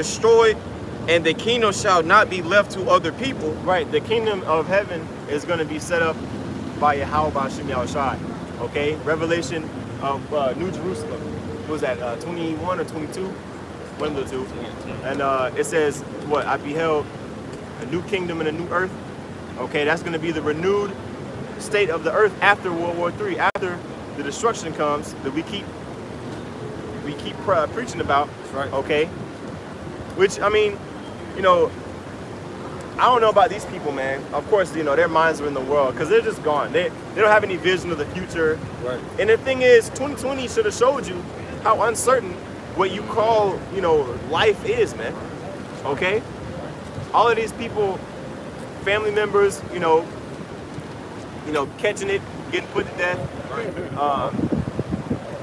destroyed, and the kingdom shall not be left to other people. Right, the kingdom of heaven is going to be set up by Yahweh B'Shem Yahushai. Okay, Revelation of New Jerusalem. What was that, 21 or 22? One of the two. And it says, what, I beheld a new kingdom and a new earth. Okay, that's going to be the renewed state of the earth after World War III, after the destruction comes that we keep preaching about. Right. Okay, which, I mean, you know, I don't know about these people, man. Of course, you know, their minds are in the world because they're just gone. They don't have any vision of the future. Right. And the thing is, 2020 should have showed you how uncertain what you call, you know, life is, man. Okay? All of these people, family members, you know, catching it, getting put to death.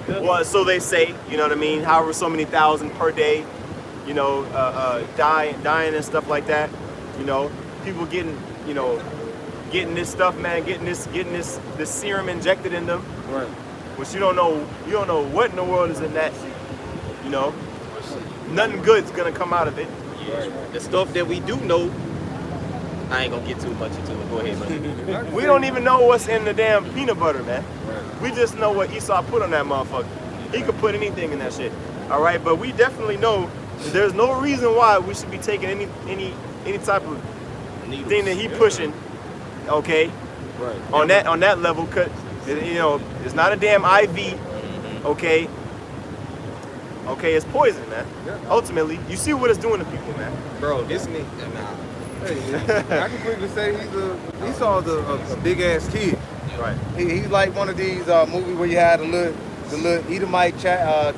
Well, so they say, you know what I mean? However, so many thousand per day, you know, dying and stuff like that. You know, people getting this stuff, man, getting this serum injected in them. Right. Which you don't know what in the world is in that. You know, nothing good's gonna come out of it. Right. The stuff that we do know, I ain't gonna get too much into it. Go ahead, man. We don't even know what's in the damn peanut butter, man. Right. We just know what Esau put on that motherfucker. He could put anything in that shit. All right, but we definitely know that there's no reason why we should be taking any type of thing that he pushing. Okay. Right. On that level, cause you know it's not a damn IV. Okay. Okay, it's poison, man. Yeah. Ultimately, you see what it's doing to people, man. Bro, this nigga, nah. Hey, I can quickly say Esau's a big ass kid. Right. He's like one of these movies where you had the little Edomite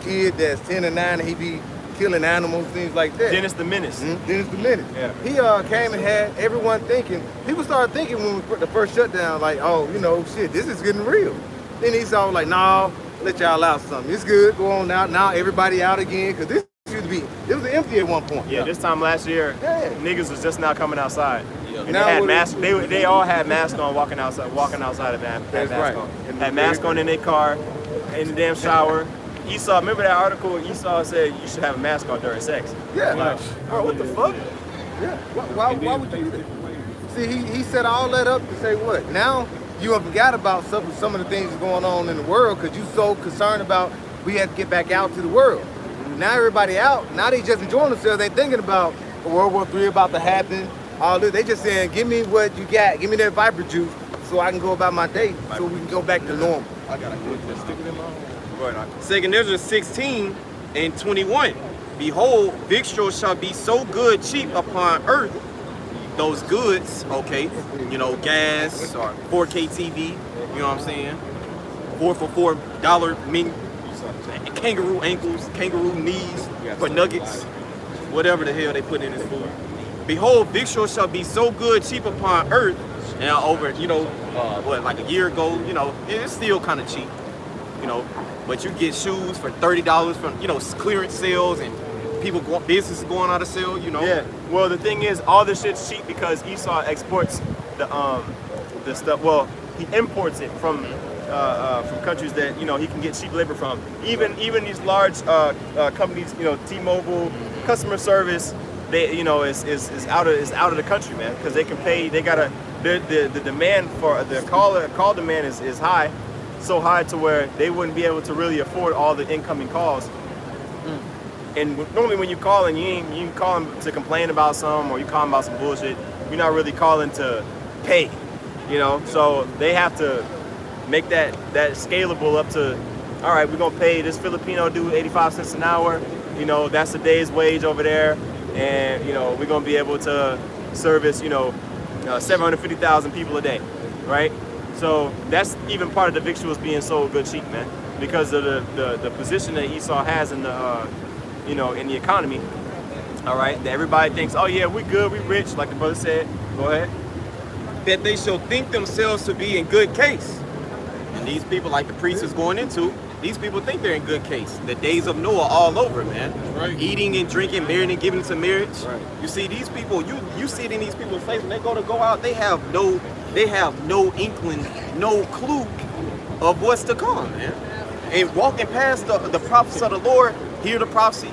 kid that's 10 and 9 and he be killing animals, things like that. Dennis the Menace. Dennis the Menace. Yeah. He came and had everyone thinking. People started thinking when we put the first shutdown, like, oh, you know, shit, this is getting real. Then Esau was like, no, let y'all out something. It's good. Go on out. Now everybody out again because this used to be. It was empty at one point. Yeah. This time last year, niggas was just now coming outside. Yeah. And they had masks. They all had masks on, walking outside of that. That's right. Had masks on in their car, in the damn shower. Esau, remember that article? Esau said you should have a mask on during sex. Yeah. Like, bro, what the fuck? Yeah. Why would you do that? See, he set all that up to say what? Now you have forgot about some of the things that's going on in the world because you so concerned about we have to get back out to the world. Now everybody out. Now they just enjoying themselves. They thinking about World War III about to happen. All this. They just saying, give me what you got. Give me that Viper juice so I can go about my day so we can go back to normal. I gotta stick it in my home. Second Ezra 16 and 21. Behold, victuals shall be so good cheap upon earth. Those goods, okay, you know, gas or 4K TV, you know what I'm saying? 4 for $4 mini, kangaroo ankles, kangaroo knees for nuggets, whatever the hell they put in this food. Behold, victuals shall be so good cheap upon earth. Now over, you know, like a year ago, you know, it's still kind of cheap, you know, but you get shoes for $30 from, you know, clearance sales and businesses going out of sale, you know. Yeah. Well, the thing is, all this shit's cheap because Esau exports the stuff. Well, he imports it from countries that, you know, he can get cheap labor from. Even these large companies, you know, T-Mobile, customer service, they, you know, is out of the country, man, because they can pay. They gotta the demand for the call demand is high, so high to where they wouldn't be able to really afford all the incoming calls. And normally when you call and you calling to complain about something or you calling about some bullshit, you're not really calling to pay, you know. So they have to make that scalable up to, all right, we're gonna pay this Filipino dude 85 cents an hour, you know, that's a day's wage over there, and you know we're gonna be able to service, you know, 750,000 people a day, right? So that's even part of the victuals being so good cheap, man, because of the position that Esau has in the you know, in the economy. All right, that everybody thinks, oh yeah, we good, we rich, like the brother said. Go ahead. That they shall think themselves to be in good case. And these people, like the priest is going into, these people think they're in good case. The days of Noah all over, man. Right. Eating and drinking, marrying and giving to marriage. Right. You see these people, you see it in these people's face when they go out, they have no inkling, no clue of what's to come, man. And walking past the prophets of the Lord, hear the prophecy.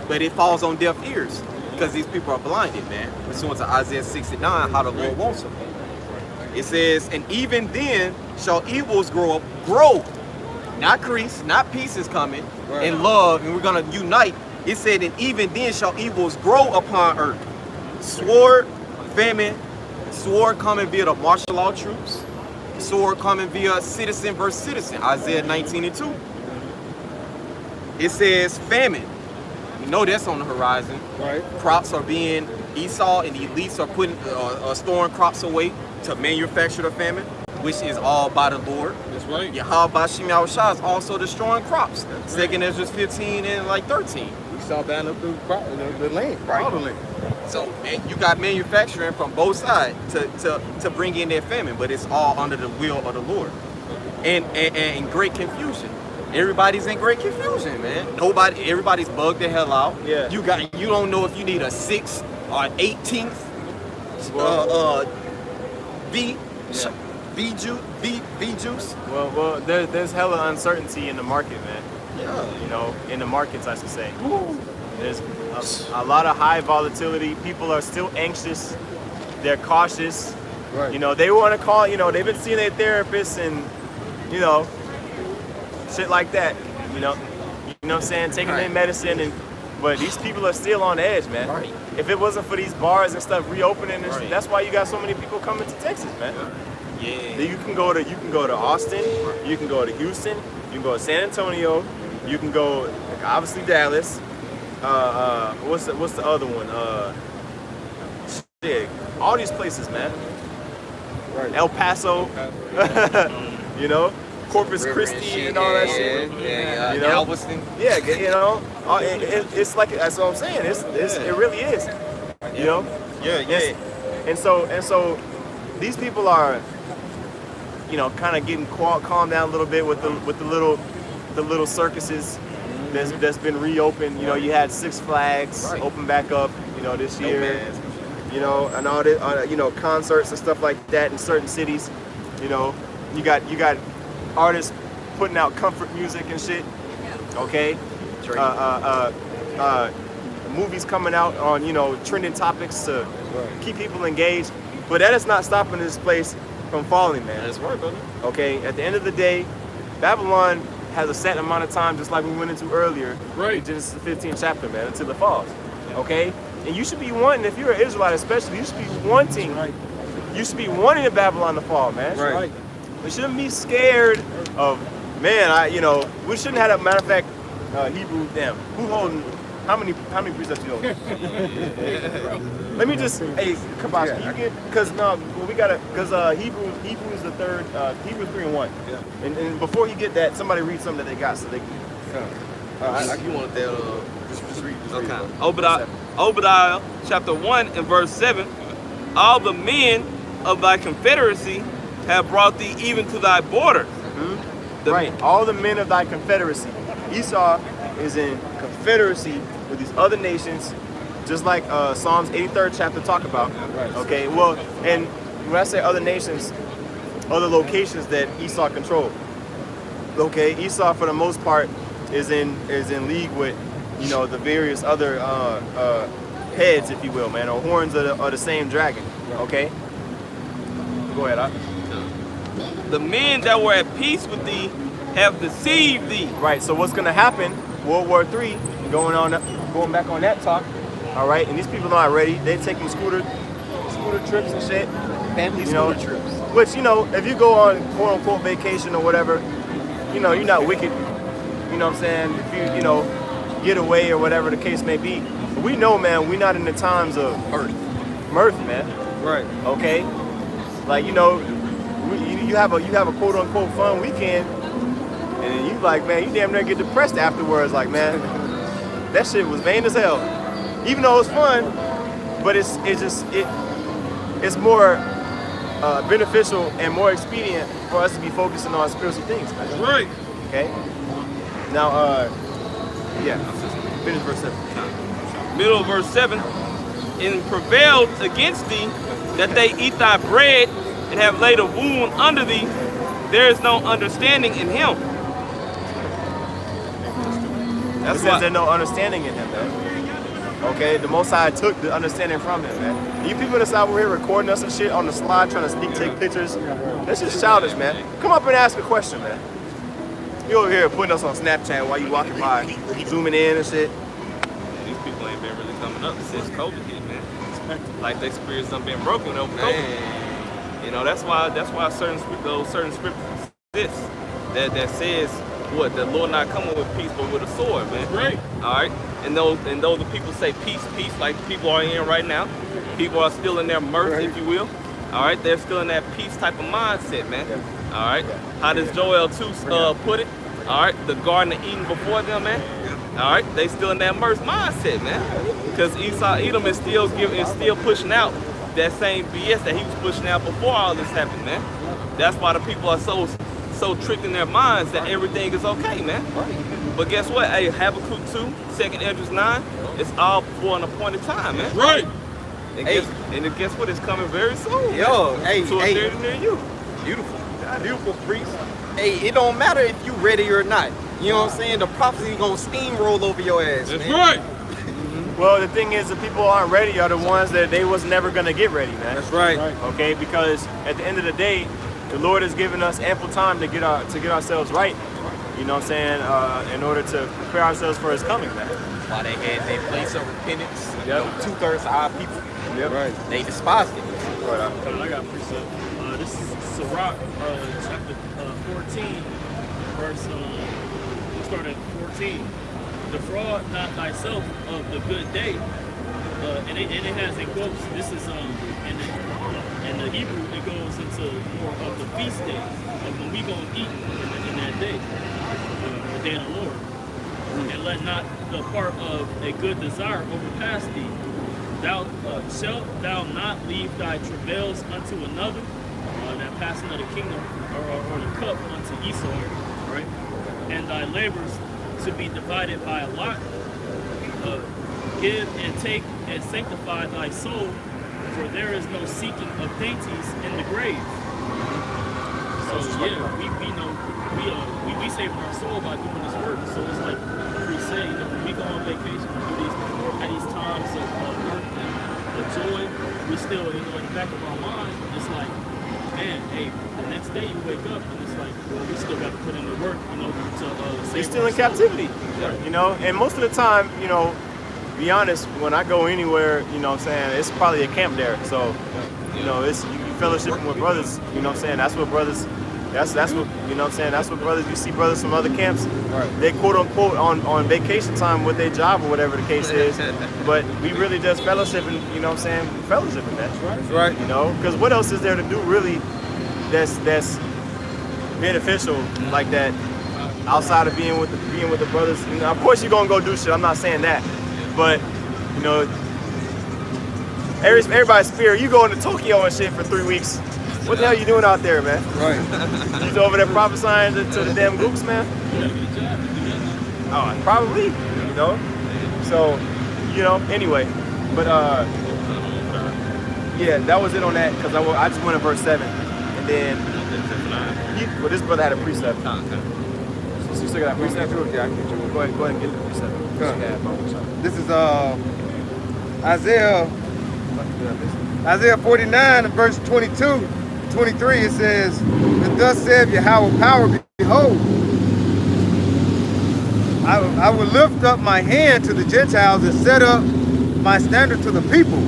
but it falls on deaf ears because these people are blinded, man. Pursuant to Isaiah 69, how the Lord wants them. It says, and even then shall evils grow, not crease, not pieces coming, in love, and we're gonna unite. It said, and even then shall evils grow upon earth. Sword, famine, sword coming via the martial law troops, sword coming via citizen versus citizen, Isaiah 19:2. It says famine. We know that's on the horizon. Right. Crops are being, Esau and the elites are putting, storing crops away to manufacture the famine, which is all by the Lord. That's right. Yahweh Bashim Yahushua is also destroying crops. Second Ezra 15 and like 13. We saw down up the land, all the land. So you got manufacturing from both sides to bring in that famine, but it's all under the will of the Lord. And great confusion. Everybody's in great confusion, man. Everybody's bugged the hell out. Yeah. You don't know if you need a 6th or an 18th V juice. Well, there's hella uncertainty in the market, man. Yeah. You know, in the markets, I should say. There's a lot of high volatility. People are still anxious. They're cautious. Right. You know, they want to call, you know, they've been seeing their therapists and, you know, shit like that. You know what I'm saying? Taking their medicine, but these people are still on edge, man. Right. If it wasn't for these bars and stuff reopening, and Right. that's why you got so many people coming to Texas, man. Yeah. You can go to Austin, you can go to Houston, you can go to San Antonio, you can go like, obviously Dallas. What's the other one? Shit, all these places, man. Right. El Paso, you know, Corpus Christi and all that shit. Yeah, You know? Galveston. Yeah, you know, it's like that's what I'm saying. It really is. You know. Yeah. And so these people are, you know, kind of getting calmed down a little bit with the little circuses that's been reopened. You know, you had Six Flags open back up, you know, this year. You know, and all the you know, concerts and stuff like that in certain cities. You know, you got artists putting out comfort music and shit. Okay. Movies coming out on, you know, trending topics to keep people engaged. But that is not stopping this place from falling, man. That's right, brother. Okay, at the end of the day, Babylon has a set amount of time, just like we went into earlier, Right. in Genesis 15 chapter, man, until it falls. Okay? And you should be wanting, if you're an Israelite especially, you should be wanting the Babylon to fall, man. Right. We shouldn't be scared of, man, we shouldn't have that. Matter of fact, Hebrew, damn, who holding, how many precepts you hold? Let me just, hey, Kabash, can you get, because Hebrews the third, Hebrews 3 and 1. Yeah. And before you get that, somebody read something that they got so they can. You want that? Just read. Okay. Obadiah chapter 1 and verse 7. All the men of thy confederacy have brought thee even to thy border. Right, all the men of thy confederacy. Esau is in confederacy with these other nations, just like Psalms 83rd chapter talk about. Right. Okay, well, and when I say other nations, other locations that Esau controlled. Okay, Esau for the most part is in league with, you know, the various other heads, if you will, man, or horns of the same dragon. Okay, go ahead. The men that were at peace with thee have deceived thee. Right, so what's gonna happen? World War III, going back on that talk. All right, and these people are not ready. They taking scooter trips and shit. Family scooter trips. Which, you know, if you go on quote unquote vacation or whatever, you know, you're not wicked. You know what I'm saying? If you know, get away or whatever the case may be. But we know, man, we're not in the times of mirth, man. Right. Okay? Like, you know, you have a quote unquote fun weekend, and you like, man, you damn near get depressed afterwards. Like, man, that shit was vain as hell. Even though it's fun, but it's more beneficial and more expedient for us to be focusing on spiritual things, man. Right. Okay? Now, finish verse 7. Middle of verse 7. And prevailed against thee that they eat thy bread and have laid a wound under thee. There is no understanding in him. That's it says why. there's no understanding in him, man. Okay, the Most High took the understanding from him, man. You people that's out here recording us and shit on the slide, trying to take pictures, that's just childish, man. Come up and ask a question, man. You over here putting us on Snapchat while you walking by, zooming in and shit. These people ain't been really coming up since COVID hit, man. Like their spirits done been broken over COVID. You know, that's why certain scriptures exist that says what the Lord not coming with peace but with a sword, man. Right. All right. And those the people say peace, like people are in right now. People are still in their mirth, if you will. All right. They're still in that peace type of mindset, man. All right. How does Joel 2 put it? All right. The Garden of Eden before them, man. All right. They still in that mirth mindset, man. Because Edom is still pushing out that same BS that he was pushing out before all this happened, man. That's why the people are so tricked in their minds that everything is okay, man. But guess what? Hey, Habakkuk 2, 2nd Esdras 9, it's all for an appointed time, man. Right. And guess what? It's coming very soon. Yo, man. hey, To a hey. theater near you. Beautiful. Beautiful, priest. Hey, it don't matter if you ready or not. You know what I'm saying? The prophecy gonna steamroll over your ass, That's man. right. Well, the thing is, the people who aren't ready are the ones that they was never gonna get ready, man. That's right. Okay, because at the end of the day, the Lord has given us ample time to get ourselves right. You know what I'm saying? In order to prepare ourselves for His coming, man. Why they had their place of repentance. Yep. You know, 2/3 of our people. Yep. Right. They despised it. I got precept. This is Sirach, chapter 14, verse. We start at 14. Defraud not thyself of the good day, and it has in quotes. This is in the Hebrew it goes into more of the feast day of when we gonna eat in that day, the day of the Lord. And let not the part of a good desire overpass thee. Shalt thou not leave thy travails unto another, that passing of the kingdom or the cup unto Esau, right? And thy labors to be divided by a lot. Give and take and sanctify thy soul, for there is no seeking of dainties in the grave. So yeah, we saving our soul by doing this work. So it's like we say, you know, when we go on vacation, we do these times of work and joy, we still, you know, in the back of our mind, it's like, man, hey, the next day you wake up and it's like, well, we still got to put in the work, you know, to You're save still in our soul. captivity, you know. And most of the time, you know, be honest, when I go anywhere, you know what I'm saying, it's probably a camp there. So, you know, it's you fellowshipping with brothers, you know what I'm saying. That's what brothers. That's what, you know what I'm saying. That's what brothers. You see brothers from other camps. Right. They quote unquote on vacation time with their job or whatever the case is. But we really just fellowshipping. You know what I'm saying. Fellowshipping. That's right. That's right. You know, because what else is there to do really? That's beneficial like that. Outside of being with the brothers, you know, of course you're gonna go do shit. I'm not saying that, but you know, everybody's spirit. You going to Tokyo and shit for 3 weeks. What the hell you doing out there, man? Right. You over there prophesying to the damn gooks, man? Oh, probably. You know. So, you know. Anyway, but yeah, that was it on that because I just went to verse 7, and then well, this brother had a precept. So you still got a precept? Yeah, I can get you. Go ahead and get the precept. This is Isaiah 49 and verse 22, 23. It says, "And thus saith Yahweh power, behold, I will lift up my hand to the Gentiles and set up my standard to the people,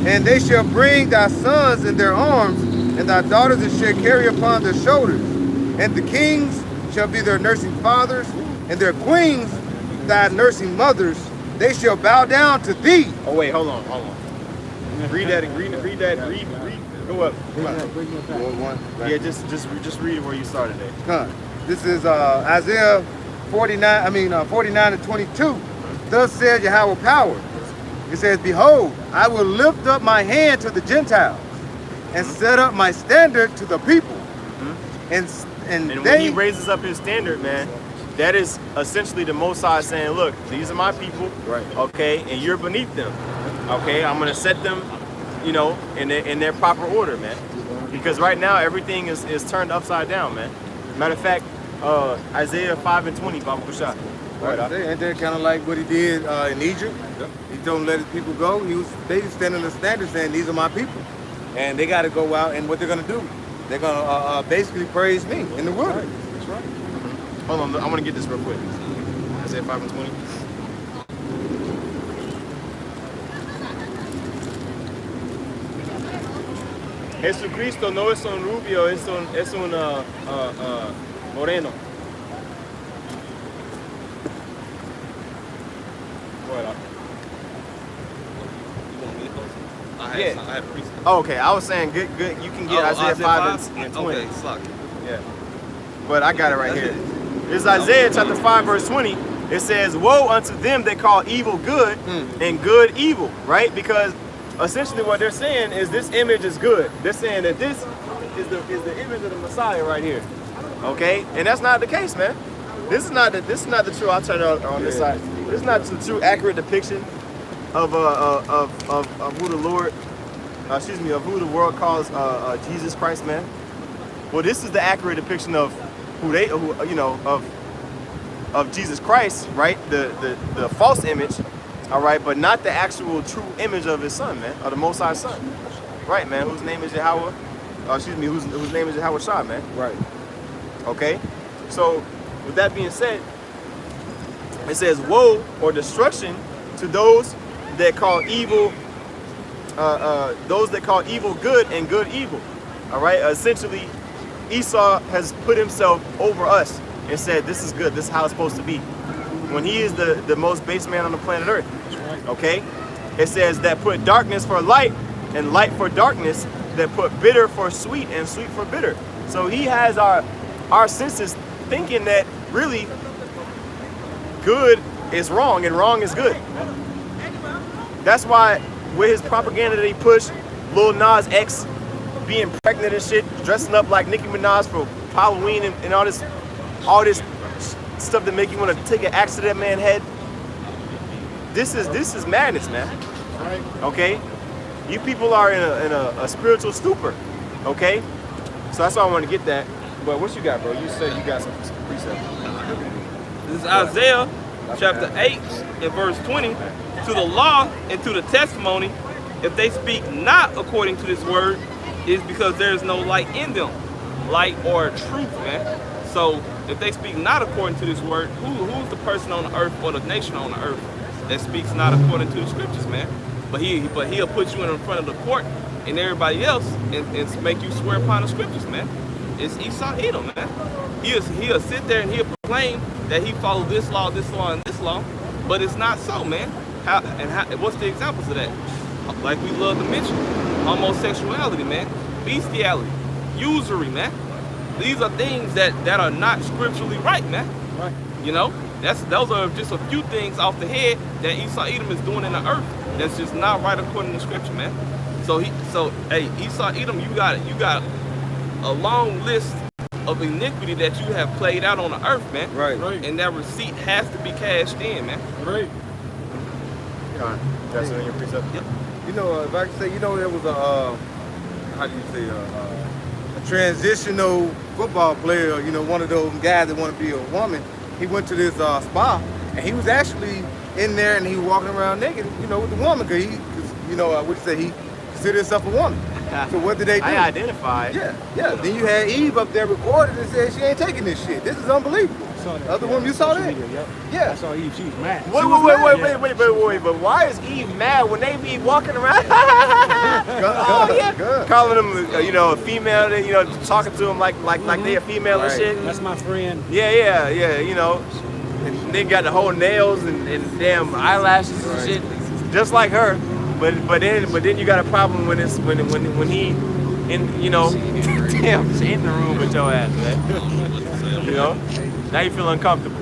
and they shall bring thy sons in their arms, and thy daughters and shall carry upon their shoulders, and the kings shall be their nursing fathers, and their queens thy nursing mothers. They shall bow down to thee." Oh wait, hold on. Read that. Go up. Yeah, just read it where you started there. This is Isaiah 49 and 22. Thus says Yahweh power. It says, "Behold, I will lift up my hand to the Gentiles and set up my standard to the people." And when he raises up his standard, man, that is essentially the Most High saying, look, these are my people, Right. okay, and you're beneath them, okay? I'm going to set them, you know, in their proper order, man. Because right now, everything is turned upside down, man. Matter of fact, Isaiah 5 and 20, Baba Kushah. Right. Ain't that kind of like what he did in Egypt? Yep. He told them to let his people go. They was standing in the standard saying, these are my people. And they got to go out, and what they're going to do, they're going to basically praise me in the wilderness. That's right. Hold on, I want to get this real quick. Isaiah 5:20. Jesucristo no es un rubio, es un moreno. Voilà. I had a precept. Oh, okay, I was saying good. You can get Isaiah 5 and 20. Okay, suck. Yeah. But I got it right here. It's Isaiah chapter 5, verse 20. It says, "Woe unto them that call evil good and good evil," right? Because essentially what they're saying is this image is good. They're saying that this is the image of the Messiah right here. Okay? And that's not the case, man. This is not the true. I'll turn it on this side. This is not the true accurate depiction of who the Lord, of who the world calls Jesus Christ, man. Well, this is the accurate depiction of of Jesus Christ, right? The false image, all right, but not the actual true image of his son, man, of the Most High Son, right, man? Whose name is Yahweh? Whose name is Yahweh Shah, man? Right. Okay. So, with that being said, it says, "Woe or destruction to those that call evil, good and good evil." All right. Essentially, Esau has put himself over us and said, "This is good. This is how it's supposed to be." When he is the most base man on the planet Earth. Okay. It says that put darkness for light and light for darkness. That put bitter for sweet and sweet for bitter. So he has our senses thinking that really good is wrong and wrong is good. That's why with his propaganda that he pushed, Lil Nas X being pregnant and shit, dressing up like Nicki Minaj for Halloween and all this stuff that make you want to take an axe to that man's head. This is madness, man. Okay? You people are in a spiritual stupor. Okay? So that's why I want to get that. But what you got, bro? You said you got some precepts. This is Isaiah chapter 8 and verse 20. To the law and to the testimony, if they speak not according to this word, is because there is no light in them, light or truth, man. So if they speak not according to this word, who's the person on the earth or the nation on the earth that speaks not according to the scriptures, man? But he'll put you in front of the court and everybody else and make you swear upon the scriptures, man. It's Esau Edom, man. He'll sit there and he'll proclaim that he followed this law, and this law, but it's not so, man. What's the examples of that? Like we love to mention, homosexuality, man, bestiality, usury, man. These are things that are not scripturally right, man. Right. You know, those are just a few things off the head that Esau Edom is doing in the earth that's just not right according to scripture, man. So hey, Esau Edom, you got a long list of iniquity that you have played out on the earth, man. Right. And that receipt has to be cashed in, man. Right. That's in your precept? Yep. You know, if I could say, there was how do you say, a transitional football player, one of those guys that want to be a woman. He went to this spa, and he was actually in there, and he was walking around naked, with the woman, because he considered himself a woman. So what did they do? I identified. Yeah. Then you had Eve up there recorded and said she ain't taking this shit. This is unbelievable. Other woman, you saw that? Yeah. I saw Eve. She was mad. Wait. But why is Eve mad when they be walking around? Calling them, a female, talking to them like they a female and shit. That's my friend. Yeah. And they got the whole nails and damn eyelashes and shit, just like her. But then you got a problem when he damn, she in the room with your ass, man. Now you feel uncomfortable.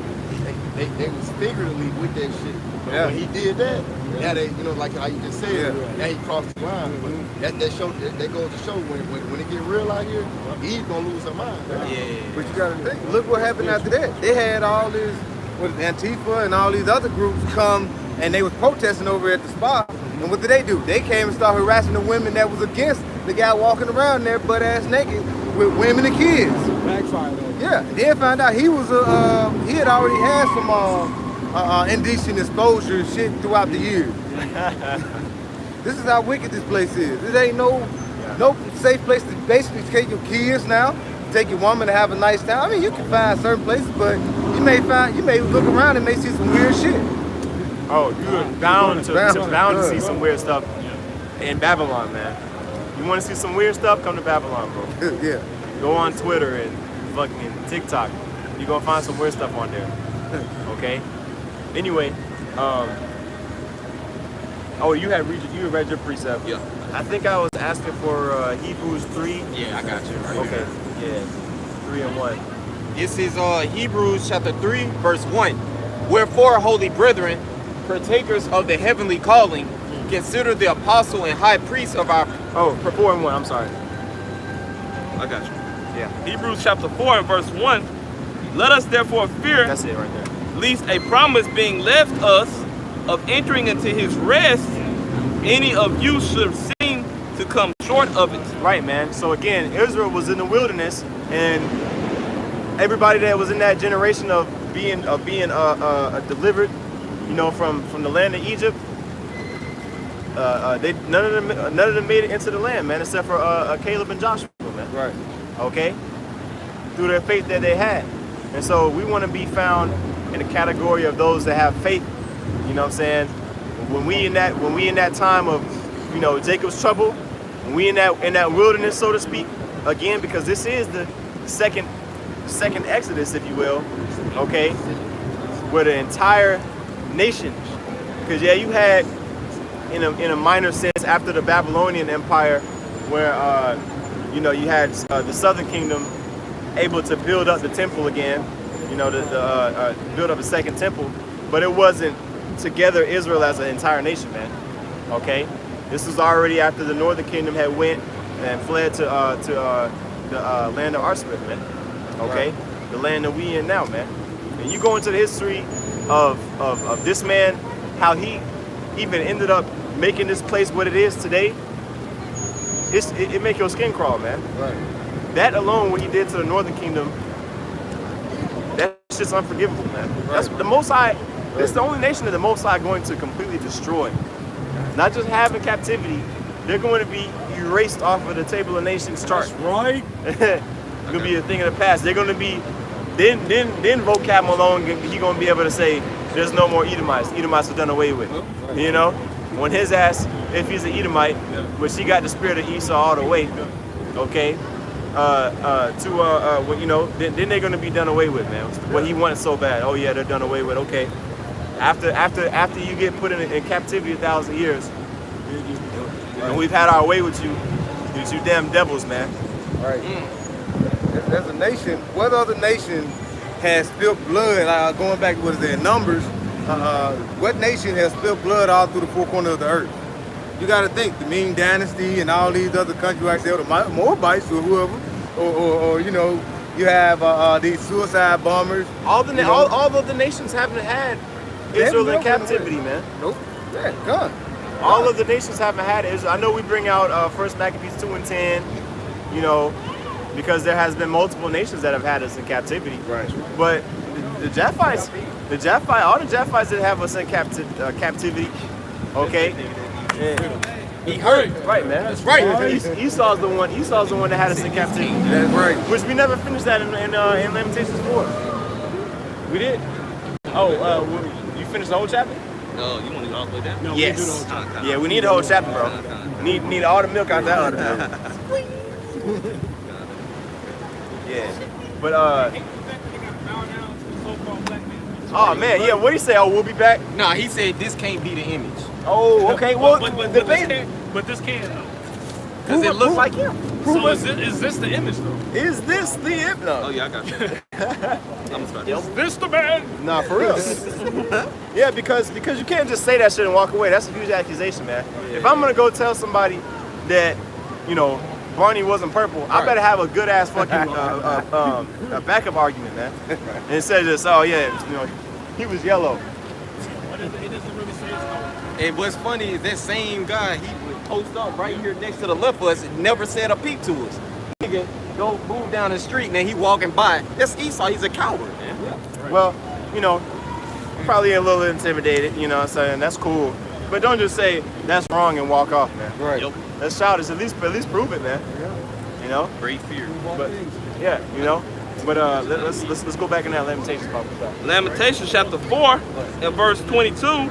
They was figuratively with that shit. But when he did that, now they, like how you just said, now he crossed the line. But that goes to show when it get real out here, he's gonna lose her mind. Yeah. But you gotta think, look what happened after that. They had all this, Antifa and all these other groups come, and they was protesting over at the spa. And what did? They came and started harassing the women that was against the guy walking around there butt-ass naked with women and kids. Backfired though. Yeah, then found out he was he had already had indecent exposure and shit throughout the years. This is how wicked this place is. It ain't no safe place to basically take your kids now, take your woman to have a nice time. I mean, you can find certain places, but you may look around and may see some weird shit. Oh, you're bound to see some weird stuff in Babylon, man. You want to see some weird stuff? Come to Babylon, bro. Yeah. Go on Twitter and fucking TikTok. You're gonna find some weird stuff on there. Okay. Anyway, you read your precept. Yeah. I think I was asking for Hebrews 3. Yeah, I got you. Right Okay. here. Yeah. 3 and 1. This is Hebrews chapter 3, verse 1. Wherefore, holy brethren, partakers of the heavenly calling, consider the apostle and high priest of our... Oh, for 4 and 1. I'm sorry. I got you. Yeah. Hebrews chapter 4 and verse 1. Let us therefore fear, That's it right there. lest a promise being left us of entering into his rest, any of you should seem to come short of it. Right, man. So again, Israel was in the wilderness, and everybody that was in that generation of being delivered, you know, from the land of Egypt, none of them made it into the land, man, except for Caleb and Joshua, man. Right. Okay, through their faith that they had. And so we want to be found in the category of those that have faith. You know what I'm saying? When we in that time of, you know, Jacob's trouble, when we in that wilderness, so to speak, again, because this is the second Exodus, if you will, okay, where the entire nation, because yeah, you had in a minor sense after the Babylonian Empire, where you know, you had the Southern Kingdom able to build up the temple again, you know, build up a second temple, but it wasn't together Israel as an entire nation, man. Okay, this was already after the Northern Kingdom had went and fled to the land of Arsmith, man. Okay, right. The land that we in now, man. And you go into the history of this man, how he even ended up making this place what it is today. It make your skin crawl, man. Right. That alone, what he did to the Northern Kingdom, that's just unforgivable, man. Right. That's the Most High. Right. It's the only nation that the Most High going to completely destroy. Not just have in captivity, they're going to be erased off of the table of nations chart. That's right. It's gonna be a thing of the past. They're gonna be then vocab alone. He gonna be able to say there's no more Edomites. Edomites are done away with. Right. You know, when his ass, if he's an Edomite, which he got the spirit of Esau all the way. Okay. You know, then they're gonna be done away with, man. What he wanted so bad. Oh yeah, they're done away with. Okay. After you get put in captivity 1,000 years, and we've had our way with you damn devils, man. Right. There's a nation. What other nation has spilled blood? Going back, what is it, Numbers? What nation has spilled blood all through the four corners of the earth? You got to think the Ming Dynasty and all these other countries, like the Moabites or whoever, or you know, you have these suicide bombers. All of the nations haven't had Israel in captivity, man. Nope. Yeah, gone. All of the nations haven't had Israel. I know we bring out 1 Maccabees 2 and 10, you know, because there has been multiple nations that have had us in captivity. Right. But the Japhites, all the Japhites that have us in captivity, okay. He hurt. Right, man. That's right. Esau's the one that had us in captivity. That's right. Which we never finished that in Lamentations 4. We did. Oh, you finished the whole chapter? No, you want to go all the way down? No, Yes. we do the whole time. Yeah, we need the whole chapter, bro. Need all the milk out that other milk. Yeah. But oh man, yeah, what do you say? Oh, we'll be back? Nah, he said this can't be the image. Oh, okay. Well, but this can though. Because it looks like him. So is this the image though? Is this the image? Oh No. yeah, I got you. I'm sorry. Is this the man? Nah, for real. Yeah, because you can't just say that shit and walk away. That's a huge accusation, man. If I'm gonna go tell somebody that, you know, Barney wasn't purple, I better have a good ass fucking a backup argument, man. And instead of just, oh yeah, you know, he was yellow. But it doesn't really say it's color. And what's funny is that same guy, he would post up right here next to the left of us and never said a peep to us. Nigga, go move down the street and then he walking by. That's Esau, he's a coward, man. Well, you know, probably a little intimidated, you know what I'm saying? That's cool. But don't just say that's wrong and walk off, man. Right. Yep. That's childish. At least prove it, man. You know? Great fear. But yeah, you know. But let's go back in that Lamentations about that. Lamentations chapter 4 and verse 22.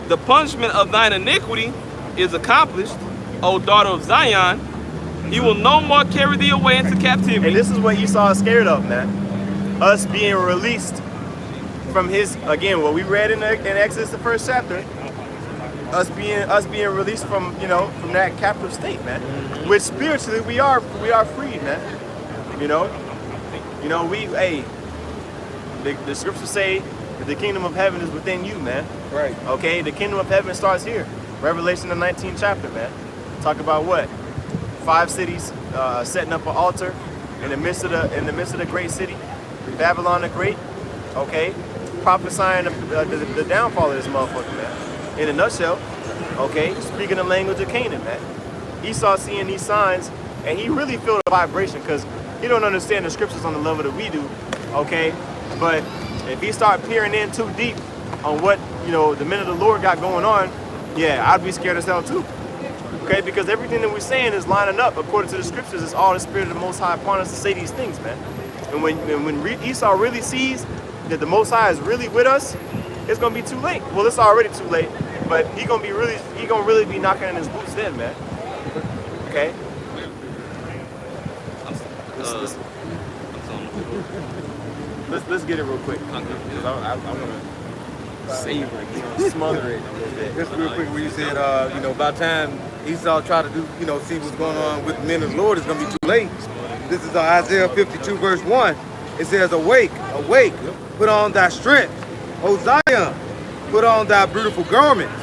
The punishment of thine iniquity is accomplished, O daughter of Zion. He will no more carry thee away into captivity. And this is what Esau is scared of, man. Us being released from his, again, what we read in Exodus, the 1st chapter. Us being released from, you know, from that captive state, man. Which spiritually we are freed, man. You know, the scriptures say that the kingdom of heaven is within you, man. Right. Okay, the kingdom of heaven starts here. Revelation, the 19th chapter, man. Talk about what? 5 cities setting up an altar in the midst of the great city, Babylon the Great. Okay, prophesying the downfall of this motherfucker, man. In a nutshell, okay, speaking the language of Canaan, man. Esau seeing these signs, and he really felt a vibration because he don't understand the scriptures on the level that we do, okay? But if he start peering in too deep on what, you know, the men of the Lord got going on, yeah, I'd be scared as hell too. Okay, because everything that we're saying is lining up according to the scriptures. It's all the Spirit of the Most High upon us to say these things, man. And when Esau really sees that the Most High is really with us, it's gonna be too late. Well, it's already too late, but he gonna really be knocking in his boots then, man. Okay. Let's get it real quick. Because I want to savor it, you know, smother it a little bit. Just real quick, when you said, you know, by the time Esau tried to do, you know, see what's going on with the men of the Lord, it's going to be too late. This is Isaiah 52, verse 1. It says, awake, awake, put on thy strength, O Zion, put on thy beautiful garments,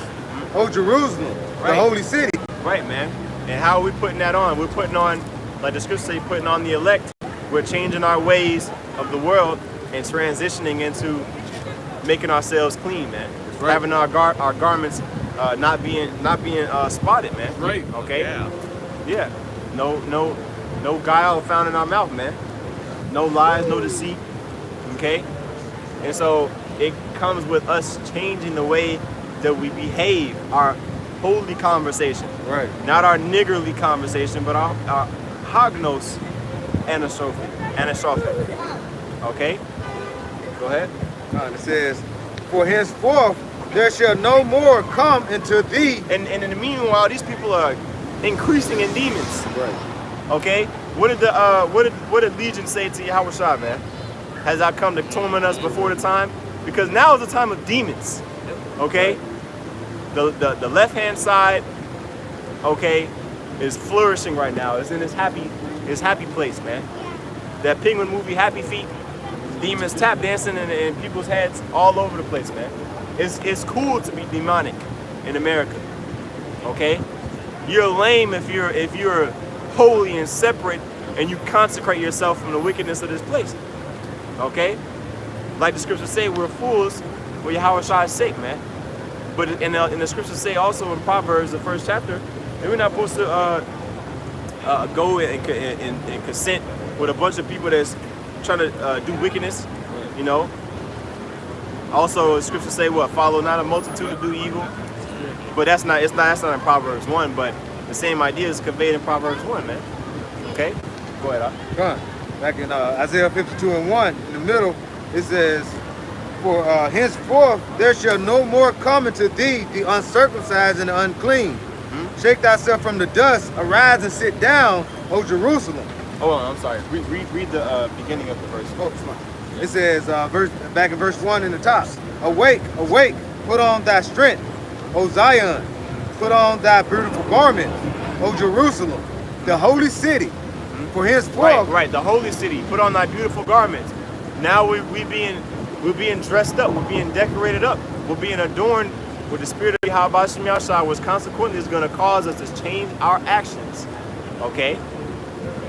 O Jerusalem, the holy city. Right, man. And how are we putting that on? We're putting on, like the scriptures say, putting on the elect. We're changing our ways of the world and transitioning into making ourselves clean, man. Right. Having our garments not being spotted, man. Right. Okay. Yeah. No guile found in our mouth, man. No lies, no deceit. Okay. And so it comes with us changing the way that we behave, our holy conversation. Right. Not our niggardly conversation, but our hognos anastrophe. Okay? Go ahead. It says, for henceforth there shall no more come into thee. And in the meanwhile, these people are increasing in demons. Right. Okay? What did Legion say to Yahushua, man? Has I come to torment us before the time? Because now is the time of demons. Okay? The left hand side, okay, is flourishing right now. It's in its happy place, man. That Penguin movie, Happy Feet, demons tap dancing in people's heads all over the place, man. It's cool to be demonic in America. Okay? You're lame if you're holy and separate and you consecrate yourself from the wickedness of this place. Okay? Like the scriptures say, we're fools for Yahushua's sake, man. But in the scriptures say also in Proverbs, the 1st chapter, that we're not supposed to go and consent with a bunch of people that's trying to do wickedness, you know. Also, the scriptures say what? Follow not a multitude to do evil. But that's not in Proverbs 1, but the same idea is conveyed in Proverbs 1, man. Okay? Go ahead, Come back in Isaiah 52 and 1, in the middle, it says, for henceforth there shall no more come into thee the uncircumcised and the unclean. Mm-hmm. Shake thyself from the dust, arise and sit down, O Jerusalem. Oh, I'm sorry. Read the beginning of the verse. Oh, it's fine. It says, back in verse 1 in the top, awake, awake, put on thy strength, O Zion, put on thy beautiful garments, O Jerusalem, the holy city. Mm-hmm. For henceforth, right, the holy city, put on thy beautiful garments. Now we're being dressed up, we're being decorated up, we're being adorned with the spirit of Yahweh, which consequently is going to cause us to change our actions. Okay?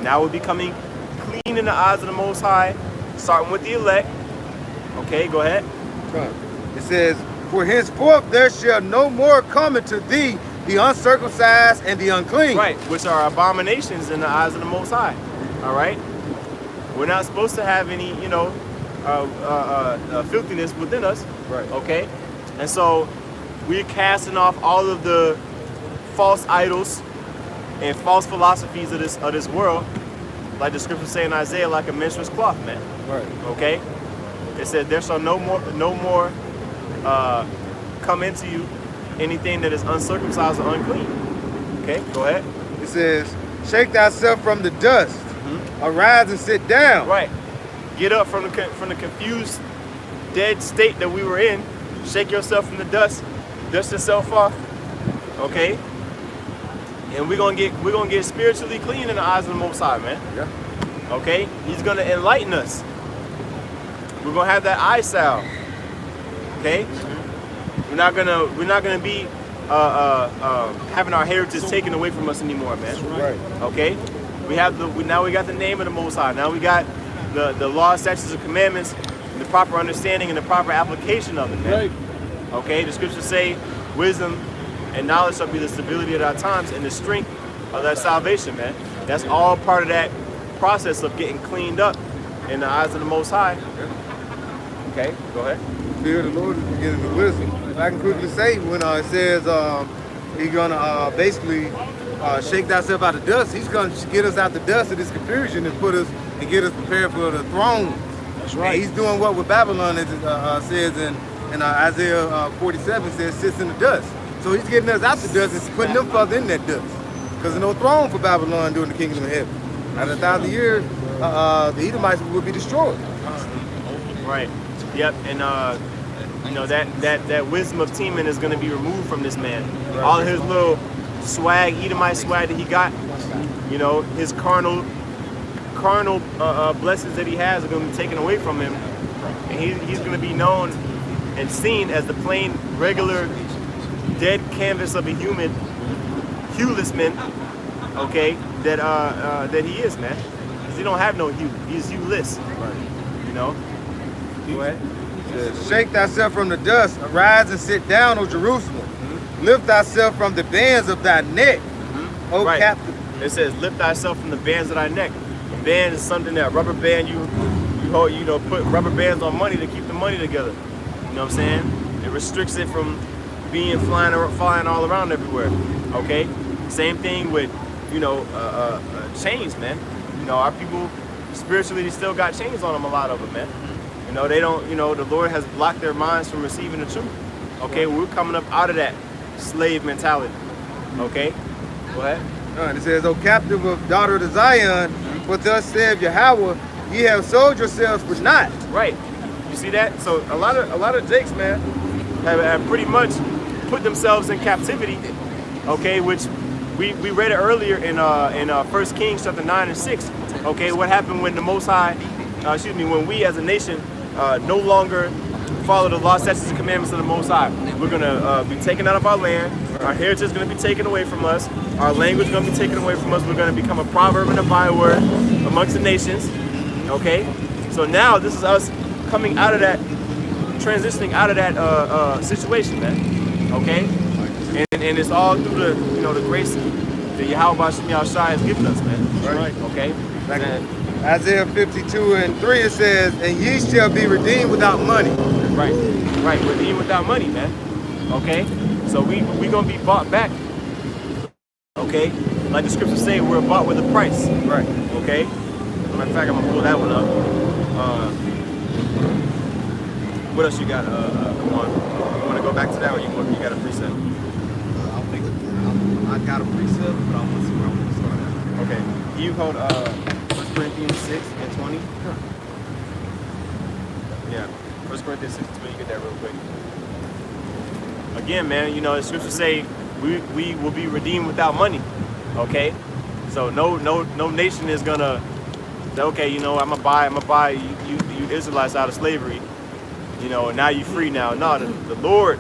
Now we're becoming clean in the eyes of the Most High, starting with the elect. Okay, go ahead. It says, for henceforth there shall no more come into thee the uncircumcised and the unclean. Right, which are abominations in the eyes of the Most High. All right? We're not supposed to have any, filthiness within us. Right. Okay, and so we're casting off all of the false idols and false philosophies of this world, like the scriptures say in Isaiah, like a menstruous cloth, man. Right. Okay, it said there shall no more come into you anything that is uncircumcised or unclean. Okay, go ahead. It says, shake thyself from the dust, arise and sit down. Right. Get up from the confused, dead state that we were in. Shake yourself from the dust yourself off. Okay. And we're gonna get spiritually clean in the eyes of the Most High, man. Yeah. Okay. He's gonna enlighten us. We're gonna have that eye salve. Okay. We're not gonna be having our heritage taken away from us anymore, man. Right. Okay. Now we got the name of the Most High. Now we got the law, statutes, and commandments, and the proper understanding and the proper application of it, man. Right. Okay. The scriptures say, wisdom and knowledge shall be the stability of our times and the strength of that salvation, man. That's all part of that process of getting cleaned up in the eyes of the Most High. Okay. Go ahead. Fear of the Lord is the beginning of wisdom. I can quickly say when it says he's gonna basically shake thyself out of dust, he's gonna get us out the dust of this confusion and put us and get us prepared for the throne. That's right. And he's doing what with Babylon, as it says in Isaiah 47, says sits in the dust. So he's getting us out the dust and putting them further in that dust. Because there's no throne for Babylon during the kingdom of heaven. After 1,000 years, the Edomites will be destroyed. Right. Yep. And that wisdom of Teman is going to be removed from this man. Right. All of his little swag, Edomite swag that he got, his carnal blessings that he has are going to be taken away from him, and he's going to be known and seen as the plain, regular, dead canvas of a human, hueless man. Okay, that he is, man. Because he don't have no hue. He's hueless. Right. Go ahead. Shake thyself from the dust, arise and sit down, O Jerusalem. Lift thyself from the bands of thy neck, O right. captive. It says, lift thyself from the bands of thy neck. A band is something that rubber band you hold, put rubber bands on money to keep the money together. You know what I'm saying? It restricts it from being flying all around everywhere. Okay? Same thing with, chains, man. Our people spiritually, they still got chains on them, a lot of them, man. They don't, the Lord has blocked their minds from receiving the truth. Okay, we're coming up out of that slave mentality. Okay, go ahead. And it says, O captive of daughter of Zion, for thus saith Yahweh, ye have sold yourselves for naught. Right. You see that? So a lot of Jakes, man, have pretty much put themselves in captivity. Okay, which we read it earlier in 1 Kings chapter 9 and 6. Okay, what happened when the Most High, when we as a nation no longer follow the law, statutes, and commandments of the Most High. We're going to be taken out of our land. Our heritage is going to be taken away from us. Our language is going to be taken away from us. We're going to become a proverb and a byword amongst the nations. Okay? So now this is us coming out of that, transitioning out of that situation, man. Okay? And it's all through the grace that Yahweh Shai has given us, man. Right. Okay? Isaiah 52 and 3, it says, and ye shall be redeemed without money. Right, redeemed without money, man. Okay? So we gonna be bought back. Okay? Like the scriptures say, we're bought with a price. Right. Okay? Matter of fact, I'm gonna pull that one up. What else you got, Come on. You wanna go back to that, or you got a precept? I got a precept, but I want to see where I want to start at. Okay. You hold 1 Corinthians 6 and 20. Yeah. 1 Corinthians 6 and 20, you get that real quick. Again, man, the scriptures say we will be redeemed without money. Okay? So no nation is gonna say, okay, I'm gonna buy you Israelites out of slavery. And now you free now. No, the Lord,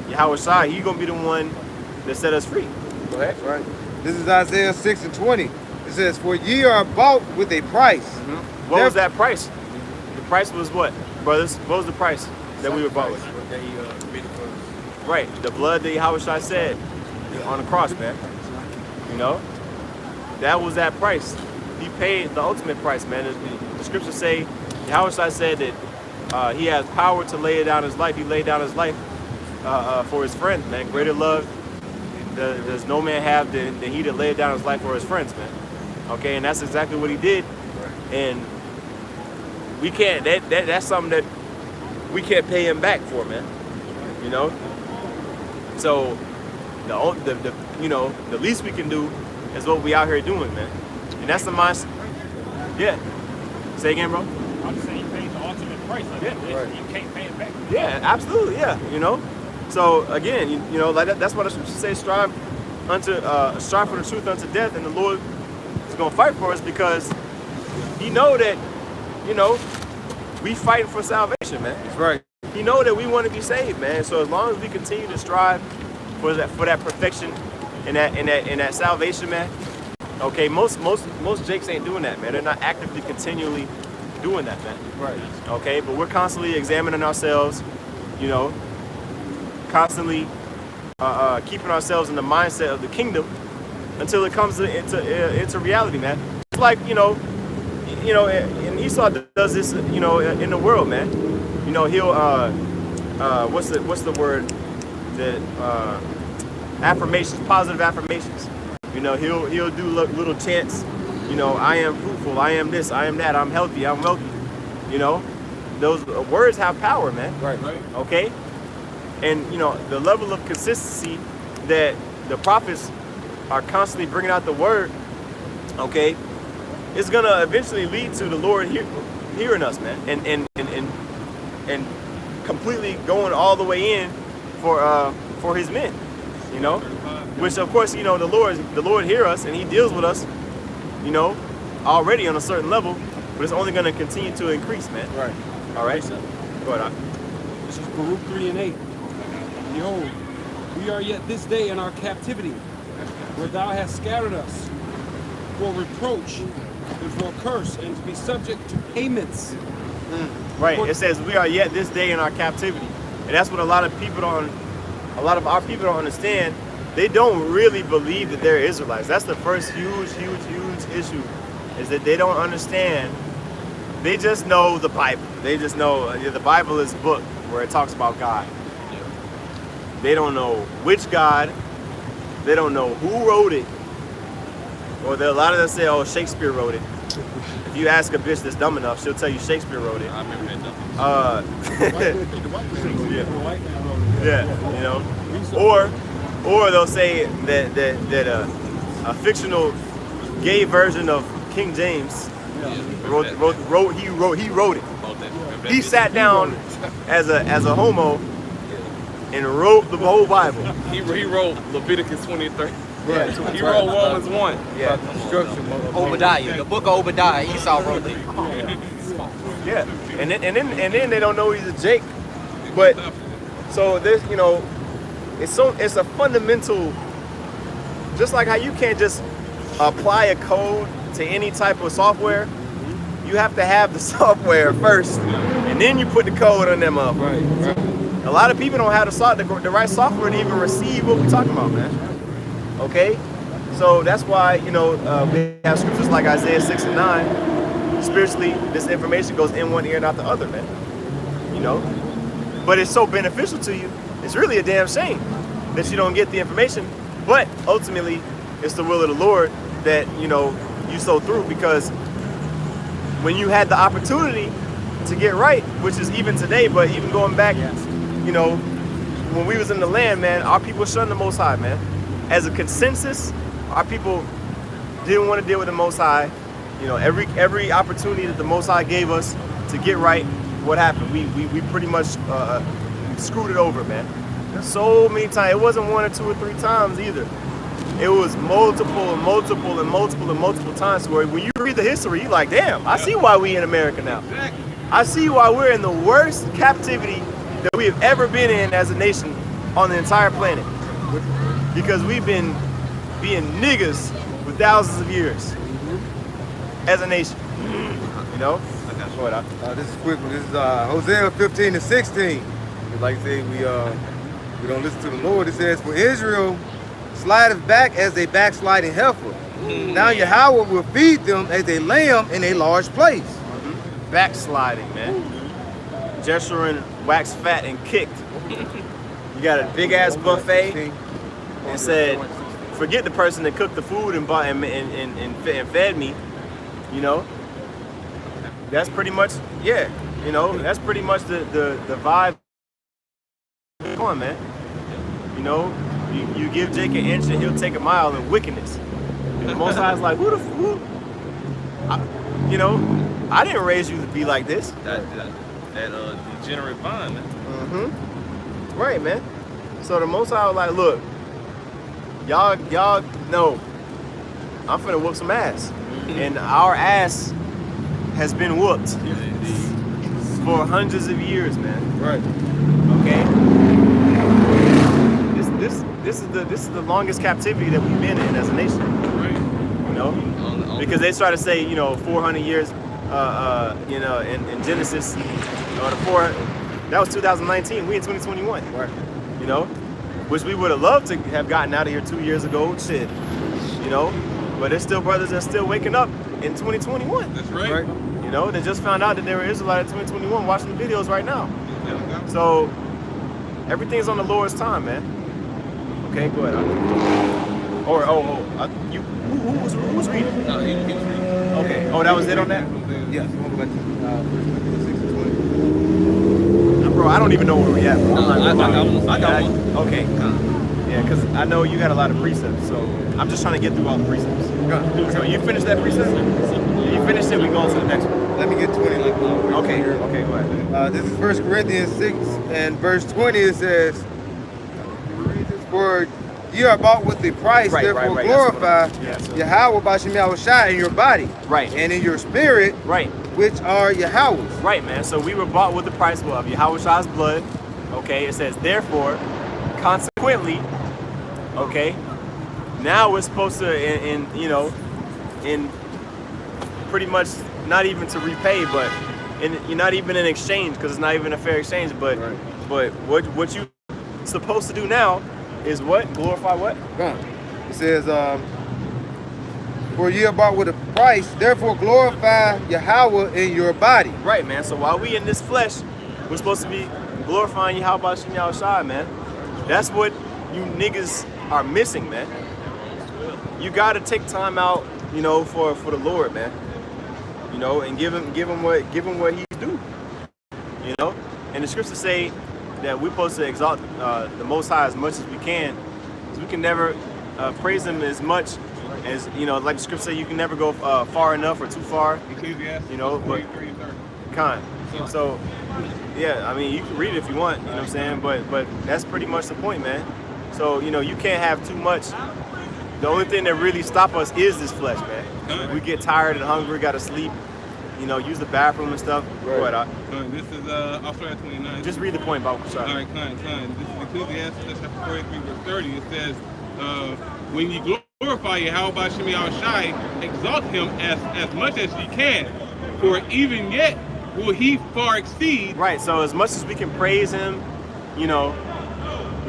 Yahweh Shai, He's gonna be the one that set us free. Go ahead. Right. This is Isaiah 6 and 20. It says, for ye are bought with a price. Mm-hmm. What was that price? The price was what, brothers? What was the price that we were bought with? Right, the blood that Yahweh Shai said on the cross, man. That was that price. He paid the ultimate price, man. The scriptures say Yahushua said that he has power to lay down his life. He laid down his life for his friends, man. Greater love does no man have than he that laid down his life for his friends, man. Okay, and that's exactly what he did. And we can't, that's something that we can't pay him back for, man. You know? So, the least we can do is what we out here doing, man. And that's the mindset. Yeah. Say again, bro? I'm just saying you paid the ultimate price. Like you can't pay it back. Yeah, absolutely, yeah, you know? So, again, you know, like that's what the scriptures say, strive for the truth unto death, and the Lord is going to fight for us because he know that, you know, we fighting for salvation, man. That's right. He know that we want to be saved, man. So as long as we continue to strive for that perfection and that salvation, man. Okay, most Jakes ain't doing that, man. They're not actively, continually doing that, man. Right. Okay, but we're constantly examining ourselves, you know, constantly keeping ourselves in the mindset of the kingdom until it comes into reality, man. It's like, you know, and Esau does this, you know, in the world, man. You know, he'll what's the word that affirmations, positive affirmations. You know, he'll do little chants. You know, I am fruitful, I am this, I am that, I'm healthy, I'm wealthy. You know, those words have power, man. Right. Okay, and you know the level of consistency that the prophets are constantly bringing out the word. Okay, it's gonna eventually lead to the Lord hearing us, man, and completely going all the way in for His men, you know, which of course, you know, the Lord hear us and He deals with us, you know, already on a certain level, but it's only going to continue to increase, man. Right. All right. Go ahead. This is Baruch 3:8. Behold, we are yet this day in our captivity, where thou hast scattered us for reproach and for curse, and to be subject to payments. Right. It says we are yet this day in our captivity, and that's what a lot of our people don't understand. They don't really believe that they're Israelites. That's the first huge issue, is that they don't understand. They just know the Bible. They just know the Bible is a book where it talks about God. They don't know which God. They don't know who wrote it. Or a lot of them say, oh, Shakespeare wrote it. If you ask a bitch that's dumb enough, she'll tell you Shakespeare wrote it. I remember that Yeah, you know. Or they'll say that a fictional gay version of King James he wrote it. He sat down as a homo and wrote the whole Bible. He wrote Leviticus 23. Right. He wrote Romans 1. Yeah. Obadiah, the book of Obadiah, Esau wrote it. Yeah. And then they don't know he's a Jake. But so this, you know, it's a fundamental, just like how you can't just apply a code to any type of software. You have to have the software first, and then you put the code on them up. Right. A lot of people don't have the right software to even receive what we're talking about, man. Okay? So that's why, you know, we have scriptures like Isaiah 6 and 9. Spiritually, this information goes in one ear and out the other, man. You know? But it's so beneficial to you. It's really a damn shame that you don't get the information. But ultimately, it's the will of the Lord that, you know, you sow through, because when you had the opportunity to get right, which is even today, but even going back, you know, when we was in the land, man, our people shunned the Most High, man. As a consensus, our people didn't want to deal with the Most High. You know, every opportunity that the Most High gave us to get right, what happened? We pretty much screwed it over, man. So many times. It wasn't one or two or three times either. It was multiple times, where when you read the history, you're like, damn, I see why we in America now. I see why we're in the worst captivity that we have ever been in as a nation on the entire planet. Because we've been being niggas for thousands of years as a nation. You know? This is quick one. This is Hosea 15 and 16. Like I say, we don't listen to the Lord. It says, for Israel slideth back as a backsliding heifer. Now Yahweh will feed them as a lamb in a large place. backsliding, man. Jeshurun waxed fat and kicked. You got a big ass buffet and said, forget the person that cooked the food and bought and fed me. You know, that's pretty much that's pretty much the vibe. Come on, man. You know, you give Jake an inch and he'll take a mile in wickedness. And the Most High is like, who? I didn't raise you to be like this. That degenerate vine, man. Mm-hmm. Right, man. So the Most High was like, look, y'all know I'm finna whoop some ass. And our ass has been whooped for hundreds of years, man. Right. Okay? This is the longest captivity that we've been in as a nation. Right. You know? Because they try to say, 400 years in Genesis, that was 2019. We in 2021. Right. You know, which we would have loved to have gotten out of here 2 years ago. Shit, but there's still brothers that's still waking up in 2021. That's right. You know, they just found out that they were Israelites in 2021 watching the videos right now. So everything's on the Lord's time, man. Okay, go ahead. Who was reading? No, he was reading. Okay. Oh, that was it on that? Yes. We'll go back to 1 Corinthians 6 and 20. Bro, I don't even know where we at. Bro. I got one. Okay. Yeah, because I know you got a lot of precepts, so I'm just trying to get through all the precepts. So you finished that precept? You finished it, we go on to the next one. Let me get 20. Okay, go ahead. This is 1 Corinthians 6 and verse 20. It says, for you are bought with the price, therefore glorify Yahweh B'Shem Yahushua in your body, right, and in your spirit, right, which are Yahweh's. Right, man. So we were bought with the price of Yahushua's blood. Okay, it says therefore, consequently, okay. Now we're supposed to, in pretty much not even to repay, but you're not even in exchange because it's not even a fair exchange. But what you supposed to do now is what? Glorify what? It says, for ye are bought with a price, therefore glorify Yahweh in your body. Right, man. So while we in this flesh, we're supposed to be glorifying Yahweh B'Shem Yahushua, man. That's what you niggas are missing, man. You gotta take time out, for the Lord, man. And give him what he's due. And the scriptures say that we're supposed to exalt the Most High as much as we can, because we can never praise him as much as like the scripture say, you can never go far enough or too far. Ecclesiastes, But kind. So yeah, I mean, you can read it if you want, what I'm saying, but that's pretty much the point, man. So you can't have too much. The only thing that really stops us is this flesh, man. We get tired and hungry, gotta sleep, use the bathroom and stuff. Right. This is also at 29. Just read the point, Bob. All right, kind. This is Ecclesiastes chapter 43, verse 30. It says, when you glorify Yahweh B'Shem Yahushua, exalt him as much as ye can, for even yet will he far exceed. Right, so as much as we can praise him, we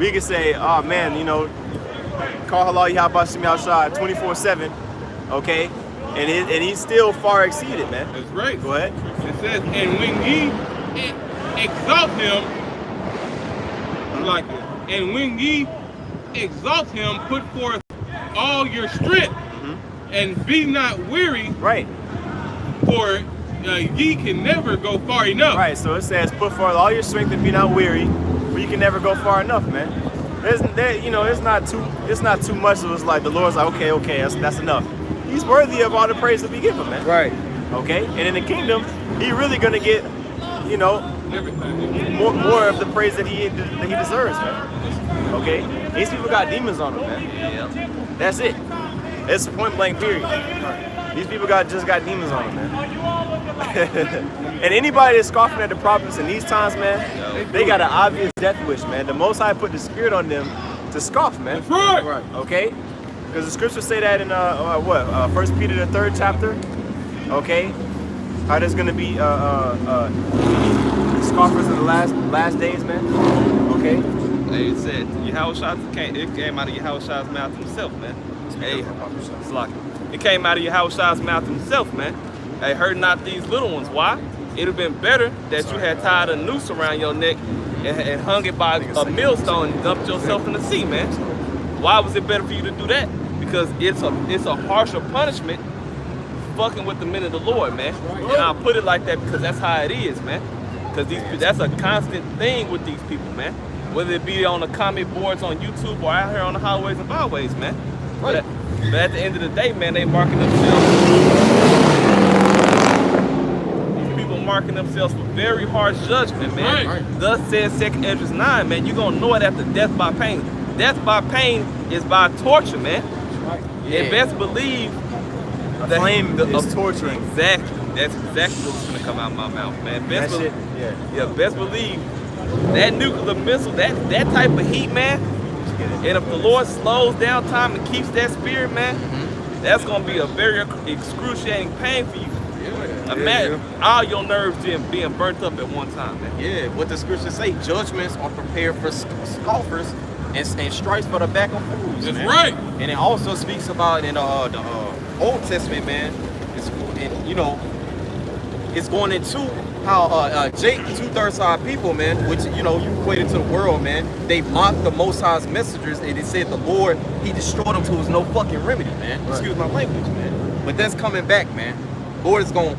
can say, oh man, call halal Yahweh B'Shem Yahushua 24/7, okay? And he's still far exceeded, man. That's right. Go ahead. It says, and when ye exalt him, and when ye exalt him, put forth all your strength, and be not weary. Right. For ye can never go far enough. Right. So it says, put forth all your strength and be not weary, for you can never go far enough, man. It's not too much. It was like the Lord's like, okay, that's enough. He's worthy of all the praise that we give him, man. Right. Okay. And in the kingdom, he really gonna get, Everything. more of the praise that he deserves, man. Okay. These people got demons on them, man. Yeah. That's it. It's point blank period. These people just got demons on them, man. And anybody that's scoffing at the prophets in these times, man, they got an obvious death wish, man. The Most High put the spirit on them to scoff, man. That's right. Okay? Because the scriptures say that in 1 Peter the 3rd chapter. Okay? How there's gonna be scoffers in the last days, man. Okay? Hey, it said it came out of Yahushua's mouth himself, man. Hey, it came out of Yahushua's mouth himself, man. Hey, hurt not these little ones. Why? it'd have been better that you had tied a noose around your neck and hung it by a millstone and dumped yourself in the sea, man. Why was it better for you to do that? Because it's a harsher punishment fucking with the men of the Lord, man. And I'll put it like that because that's how it is, man. Because that's a constant thing with these people, man. Whether it be on the comment boards on YouTube or out here on the highways and byways, man. But at the end of the day, man, they marking themselves. These people marking themselves for very harsh judgment, man. Right. Thus says 2 Esdras 9, man. You're gonna know it after death by pain. Death by pain is by torture, man. And best believe The flame is torturing. Exactly. That's exactly what's gonna come out of my mouth, man. Best believe that nuclear missile, that type of heat, man. And if the Lord slows down time and keeps that spirit, man, that's gonna be a very excruciating pain for you. Imagine all your nerves being burnt up at one time, man. Yeah, what the scriptures say, judgments are prepared for scoffers and stripes for the back of fools. That's man. right. And it also speaks about in the Old Testament, man. It's going into how Jake, 2/3 of our people, man, which you equate it to the world, man. They mocked the Most High's messengers, and it said the Lord, He destroyed them till there was no fucking remedy, man. Right. Excuse my language, man. But that's coming back, man. Lord is gonna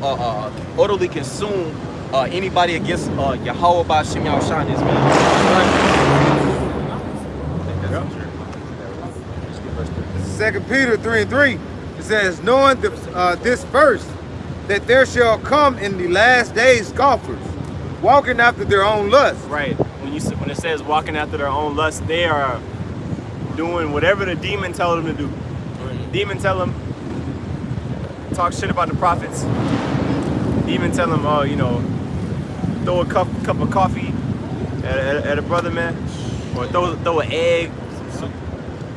utterly consume anybody against Yahweh by Shem Yahushua this man. Right. 2 Peter 3:3, it says, knowing this first, that there shall come in the last days scoffers, walking after their own lust. Right. When it says walking after their own lust, they are doing whatever the demon tells them to do. Demon tell them, talk shit about the prophets. Demon tell them, throw a cup of coffee at a brother, man, or throw an egg,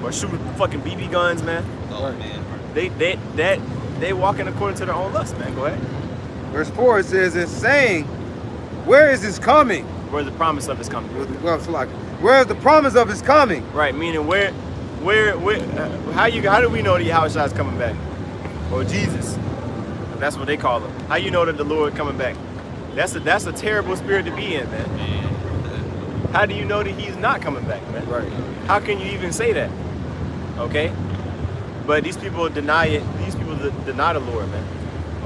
or shoot fucking BB guns, man. Oh man. They walking according to their own lust, man. Go ahead. Verse 4, it says, it's saying, where is his coming? Where's the promise of his coming? Well, so like, where is the promise of his coming? Right, meaning how do we know that Yahushua is coming back? Or Jesus? That's what they call him. How you know that the Lord coming back? That's a terrible spirit to be in, man. How do you know that he's not coming back, man? Right. How can you even say that? Okay? But these people deny it. These people deny the Lord, man.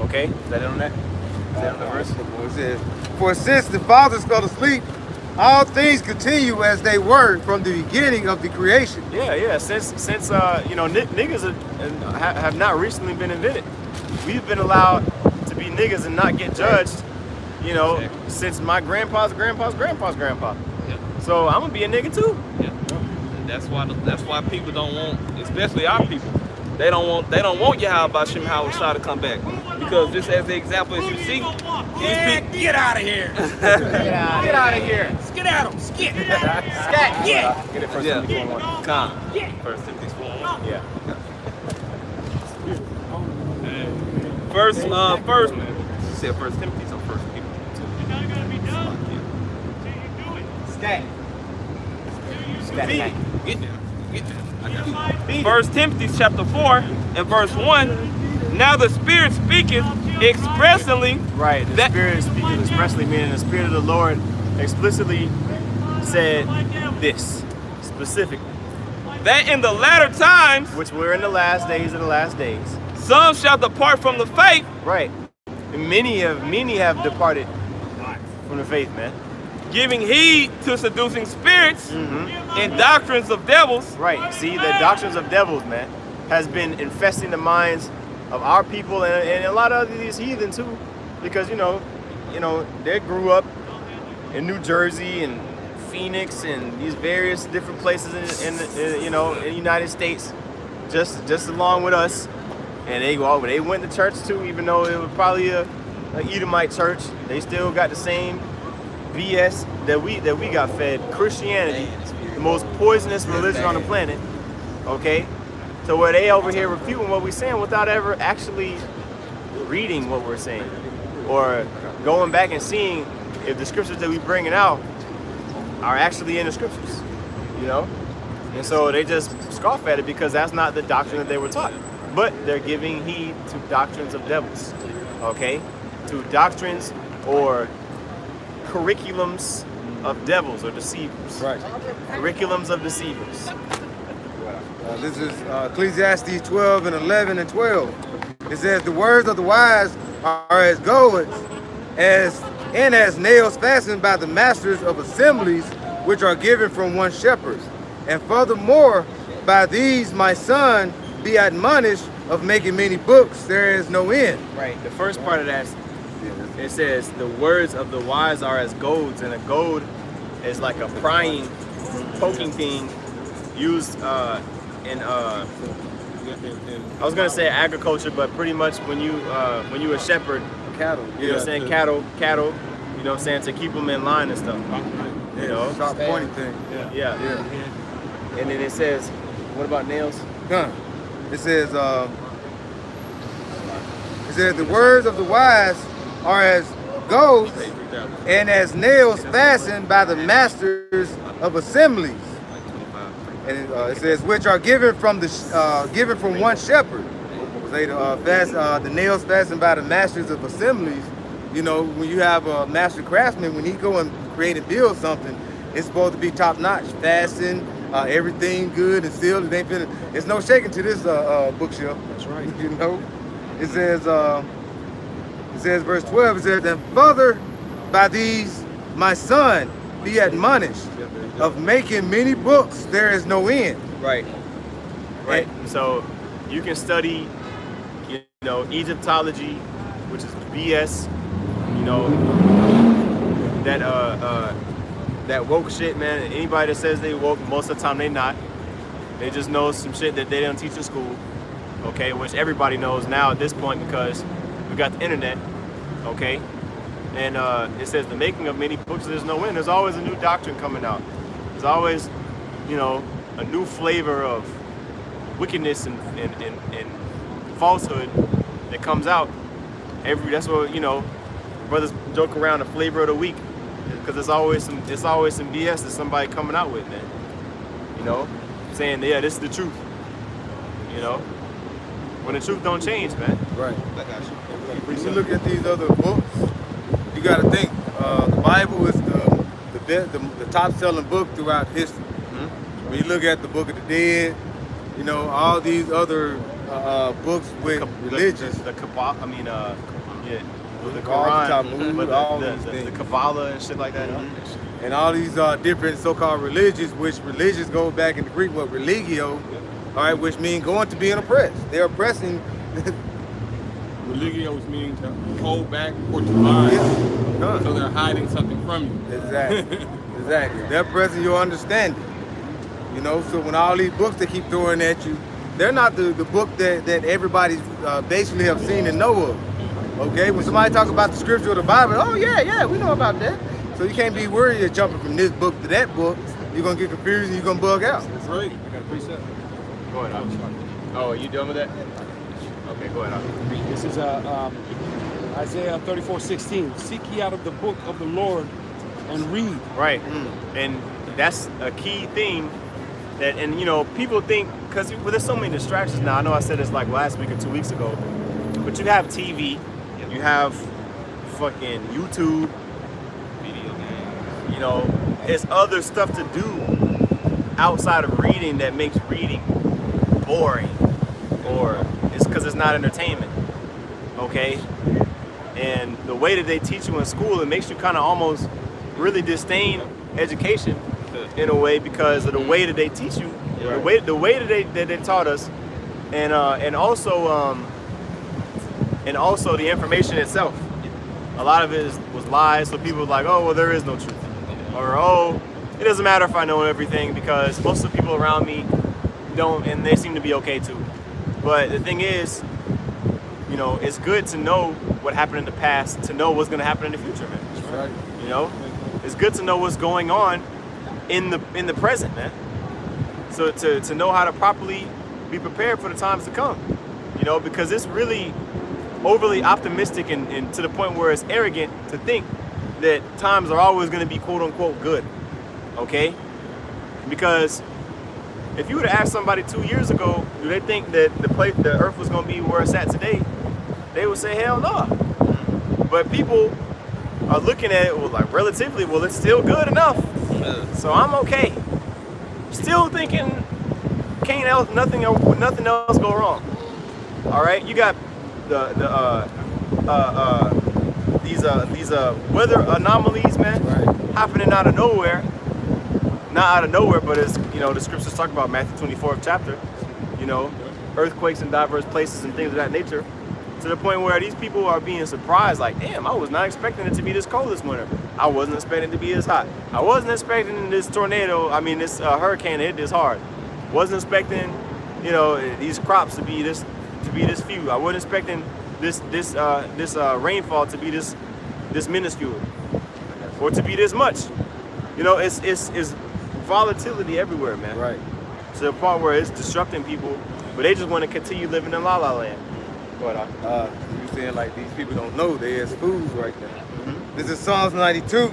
Okay? Is that it on that? Is that on the verse? It says, for since the fathers fell asleep, all things continue as they were from the beginning of the creation. Yeah. Since niggas have not recently been invented. We've been allowed to be niggas and not get judged, since my grandpa's grandpa's grandpa's grandpa. Yeah. So I'm gonna be a nigga too. Yeah. And that's why people don't want, especially our people, they don't want Yahweh Bashim Hawashah to come back. Because just as the example as you see, these people Get out of here. Get out of here. Skedaddle. Skit. Scat. Yeah. Get it first. Yeah. Con. First Timothy 4. Yeah. First you said First Timothy, so First Peter. Scat. Get there. I got you. First Timothy chapter 4 and verse 1. Now the Spirit speaketh expressly. Right. The Spirit is speaking expressly, meaning the Spirit of the Lord explicitly said this specifically. That in the latter times, Which we're in the last days of the last days. some shall depart from the faith, Right. And many have departed from the faith, man. giving heed to seducing spirits and doctrines of devils. Right. See, the doctrines of devils, man, has been infesting the minds of our people and a lot of these heathen too, because they grew up in New Jersey and Phoenix and these various different places in the United States, just along with us, and they went to church too, even though it was probably a Edomite church. They still got the same BS that we got fed. Christianity, the most poisonous religion on the planet. Okay, so where they over here refuting what we're saying without ever actually reading what we're saying, or going back and seeing if the scriptures that we bringing out are actually in the scriptures, And so they just scoff at it because that's not the doctrine that they were taught. But they're giving heed to doctrines of devils, okay? To doctrines or curriculums of devils or deceivers. Right. Curriculums of deceivers. This is Ecclesiastes 12 and 11 and 12. It says, the words of the wise are as goads, as nails fastened by the masters of assemblies, which are given from one shepherd. And furthermore, by these, my son, be admonished of making many books, there is no end. Right. The first part of that, it says, the words of the wise are as goads, and a goad is like a prying, poking thing used in I was gonna say agriculture, but pretty much when you a shepherd, Cattle. you know what I'm saying, cattle, you know what I'm saying, to keep them in line and stuff. You know, Sharp pointy thing. yeah. And then it says, what about nails? It says the words of the wise are as goads, and as nails fastened by the masters of assemblies. And it says, which are given from one shepherd. Say the nails fastened by the masters of assemblies. You know, when you have a master craftsman, when he go and create and build something, it's supposed to be top notch, fastened, everything good and sealed. It ain't been. It's no shaking to this bookshelf. That's right. You know, it says verse 12. It says, and further by these, my son, be admonished of making many books, there is no end. Right. So you can study, you know, Egyptology, which is BS. You know, that woke shit, man. Anybody that says they woke, most of the time they not. They just know some shit that they don't teach in school. Okay, which everybody knows now at this point because we got the internet. Okay. And it says the making of many books, there's no end. There's always a new doctrine coming out. There's always, you know, a new flavor of wickedness and falsehood that comes out. That's what, you know, brothers joke around the flavor of the week, because there's always some BS that somebody coming out with, man. You know, saying, yeah, this is the truth. You know, when the truth don't change, man. Right. When you look at these other books, you got to think the Bible is the top-selling book throughout history. Mm-hmm. When you look at the Book of the Dead, you know, all these other books with religions. The Kabbalah, I mean, the Quran, the Kabbalah and shit like that. Mm-hmm. And all these different so-called religions, which religions go back in the Greek, what religio, all right, which means going to being oppressed. They're oppressing. Religio means to hold back or to hide. So they're hiding something from you. Exactly. Exactly. They're oppressing your understanding. You know, so when all these books they keep throwing at you, they're not the book that everybody basically have seen and know of. Okay, when somebody talk about the scripture or the Bible, oh yeah, we know about that. So you can't be worried you're jumping from this book to that book. You're gonna get confused and you're gonna bug out. That's right. I got a precept. Go ahead, Alex. Oh, are you done with that? Okay, go ahead, Alex. This is Isaiah 34:16. Seek ye out of the book of the Lord and read. Right, and that's a key thing. That, and you know, people think, because there's so many distractions now. I know I said this like last week or 2 weeks ago, but you have TV, you have fucking YouTube, video games. You know, there's other stuff to do outside of reading that makes reading boring, or it's because it's not entertainment. Okay, and the way that they teach you in school, it makes you kind of almost really disdain education in a way, because of the way that they teach you, the way that they taught us, and also the information itself. A lot of it was lies, so people were like, oh, well, there is no truth, or oh, it doesn't matter if I know everything because most of the people around me don't, and they seem to be okay too. But the thing is, you know, it's good to know what happened in the past, to know what's going to happen in the future, man. That's right. You know, it's good to know what's going on in the present, man. So to know how to properly be prepared for the times to come, you know, because it's really overly optimistic and to the point where it's arrogant to think that times are always going to be quote unquote good, okay? Because if you would have asked somebody 2 years ago, do they think that the earth was going to be where it's at today, they would say hell no. But people are looking at it like relatively, well, it's still good enough. So I'm okay. Still thinking nothing else go wrong. All right, you got these weather anomalies, man, happening out of nowhere. Not out of nowhere, but as you know, the scriptures talk about Matthew 24th chapter. You know, earthquakes in diverse places and things of that nature. To the point where these people are being surprised, like, damn, I was not expecting it to be this cold this winter. I wasn't expecting it to be this hot. I wasn't expecting this this hurricane to hit this hard. Wasn't expecting, you know, these crops to be this few. I wasn't expecting this rainfall to be this minuscule, or to be this much. You know, it's volatility everywhere, man. Right. To the point where it's disrupting people, but they just want to continue living in La La Land. You saying like these people don't know there's food right now. This is Psalms 92,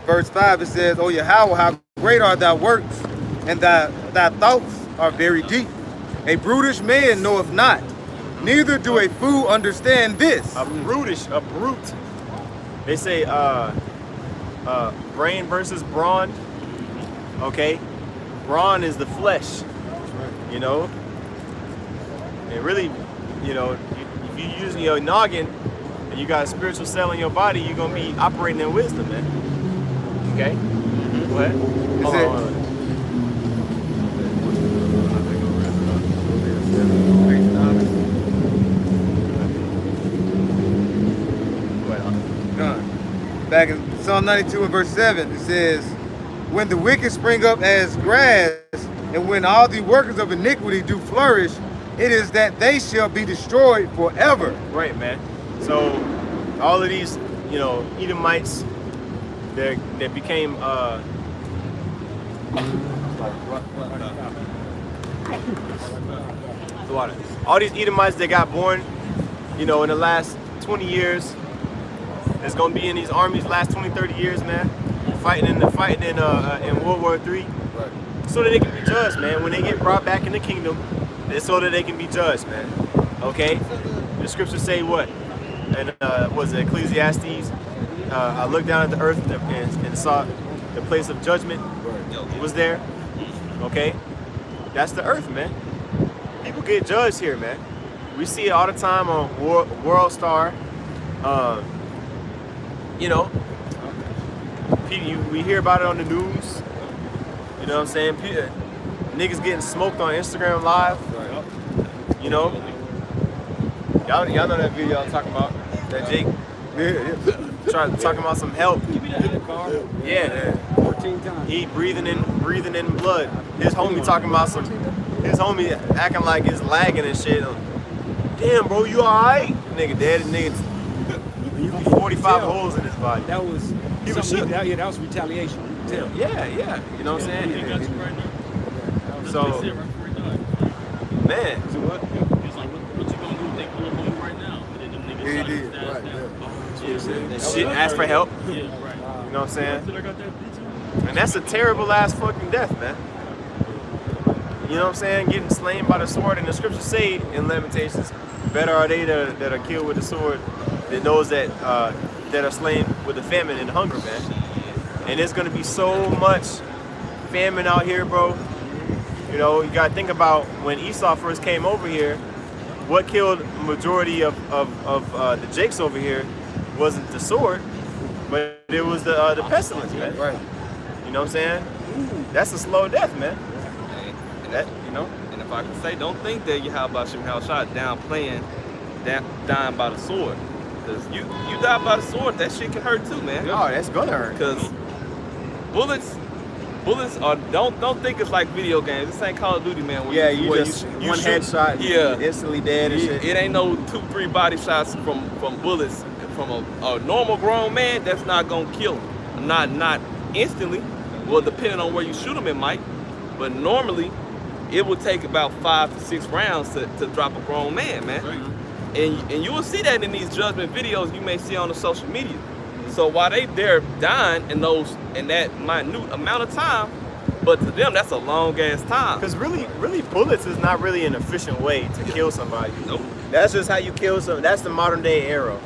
verse 5. It says, "O Yahweh, how great are thy works, and thy thoughts are very deep. A brutish man knoweth not, neither do a fool understand this." A brute. They say brain versus brawn. Okay, brawn is the flesh. You know, and really, you know, if you're using your noggin and you got a spiritual cell in your body, you're gonna be operating in wisdom, man. Okay? Go ahead. Hold on. Back in Psalm 92 and verse 7, it says, "When the wicked spring up as grass, and when all the workers of iniquity do flourish, it is that they shall be destroyed forever." Right, man. So all of these, you know, Edomites, they became all these Edomites that got born, you know, in the last 20 years, it's gonna be in these armies last 20, 30 years, man, fighting in World War III, so that they can be judged, man. When they get brought back in the kingdom, it's so that they can be judged, man. Okay? The scriptures say what? And was it Ecclesiastes? I looked down at the earth and saw the place of judgment was there. Okay? That's the earth, man. People get judged here, man. We see it all the time on World Star. You know, we hear about it on the news. You know what I'm saying? Niggas getting smoked on Instagram Live. You know? Y'all know that video I'm talking about? That Jake talking about some help. Yeah. 14 times. He breathing in blood. His homie talking about his homie acting like it's lagging and shit. Damn, bro, you alright? Nigga dead. Nigga 45 holes in his body. That was that was retaliation. Yeah. You know what I'm saying? He got you right now. So, That's it right now. man. So what? He's like, what you gonna do if they pull up on you right now? And then them niggas Yeah, he shot did. his ass Right, down. That shit, ask for help. Yeah, right. You know what I'm saying? I got that bitch. And that's a terrible ass fucking death, man. You know what I'm saying? Getting slain by the sword. And the scriptures say in Lamentations, better are they that are killed with the sword than those that are slain with the famine and hunger, man. And there's gonna be so much famine out here, bro. You know, you gotta think about when Esau first came over here, what killed the majority of the Jakes over here wasn't the sword, but it was the pestilence, man. Right. You know what I'm saying? That's a slow death, man. And That, you know? And if I can say, don't think that you have about Shimon shot dying by the sword. Because you die by the sword, that shit can hurt too, man. Oh, that's gonna hurt. Because bullets are don't think it's like video games. This ain't Call of Duty, man. Yeah, you where just you one shoot- headshot, yeah, you're instantly dead and shit. It ain't no 2-3 body shots from bullets from a normal grown man. That's not gonna kill him. Not instantly. Well, depending on where you shoot him, it might. But normally, it would take about 5 to 6 rounds to drop a grown man, man. And you will see that in these judgment videos you may see on the social media. So while they're dying in that minute amount of time, but to them that's a long ass time. Because really, bullets is not really an efficient way to kill somebody. Nope. That's just how you kill someone. That's the modern day arrow.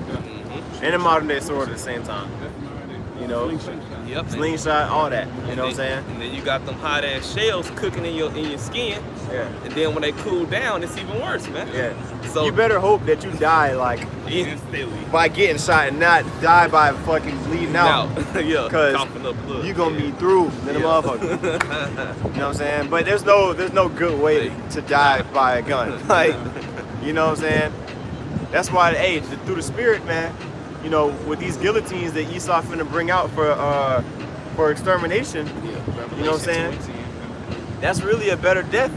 and a modern day sword at the same time. You know, Yep. slingshot, all that. You know what I'm saying? And then you got them hot ass shells cooking in your skin. Yeah. And then when they cool down, it's even worse, man. Yeah. So You better hope that you die like by getting shot and not die by fucking bleeding out. Yeah. Cause Coughing up blood. you gonna be through than a motherfucker. You know what I'm saying? But there's no good way to die by a gun. Like, you know what I'm saying? That's why, hey, through the spirit, man. You know, with these guillotines that Esau finna bring out for extermination. You know what I'm saying? That's really a better death.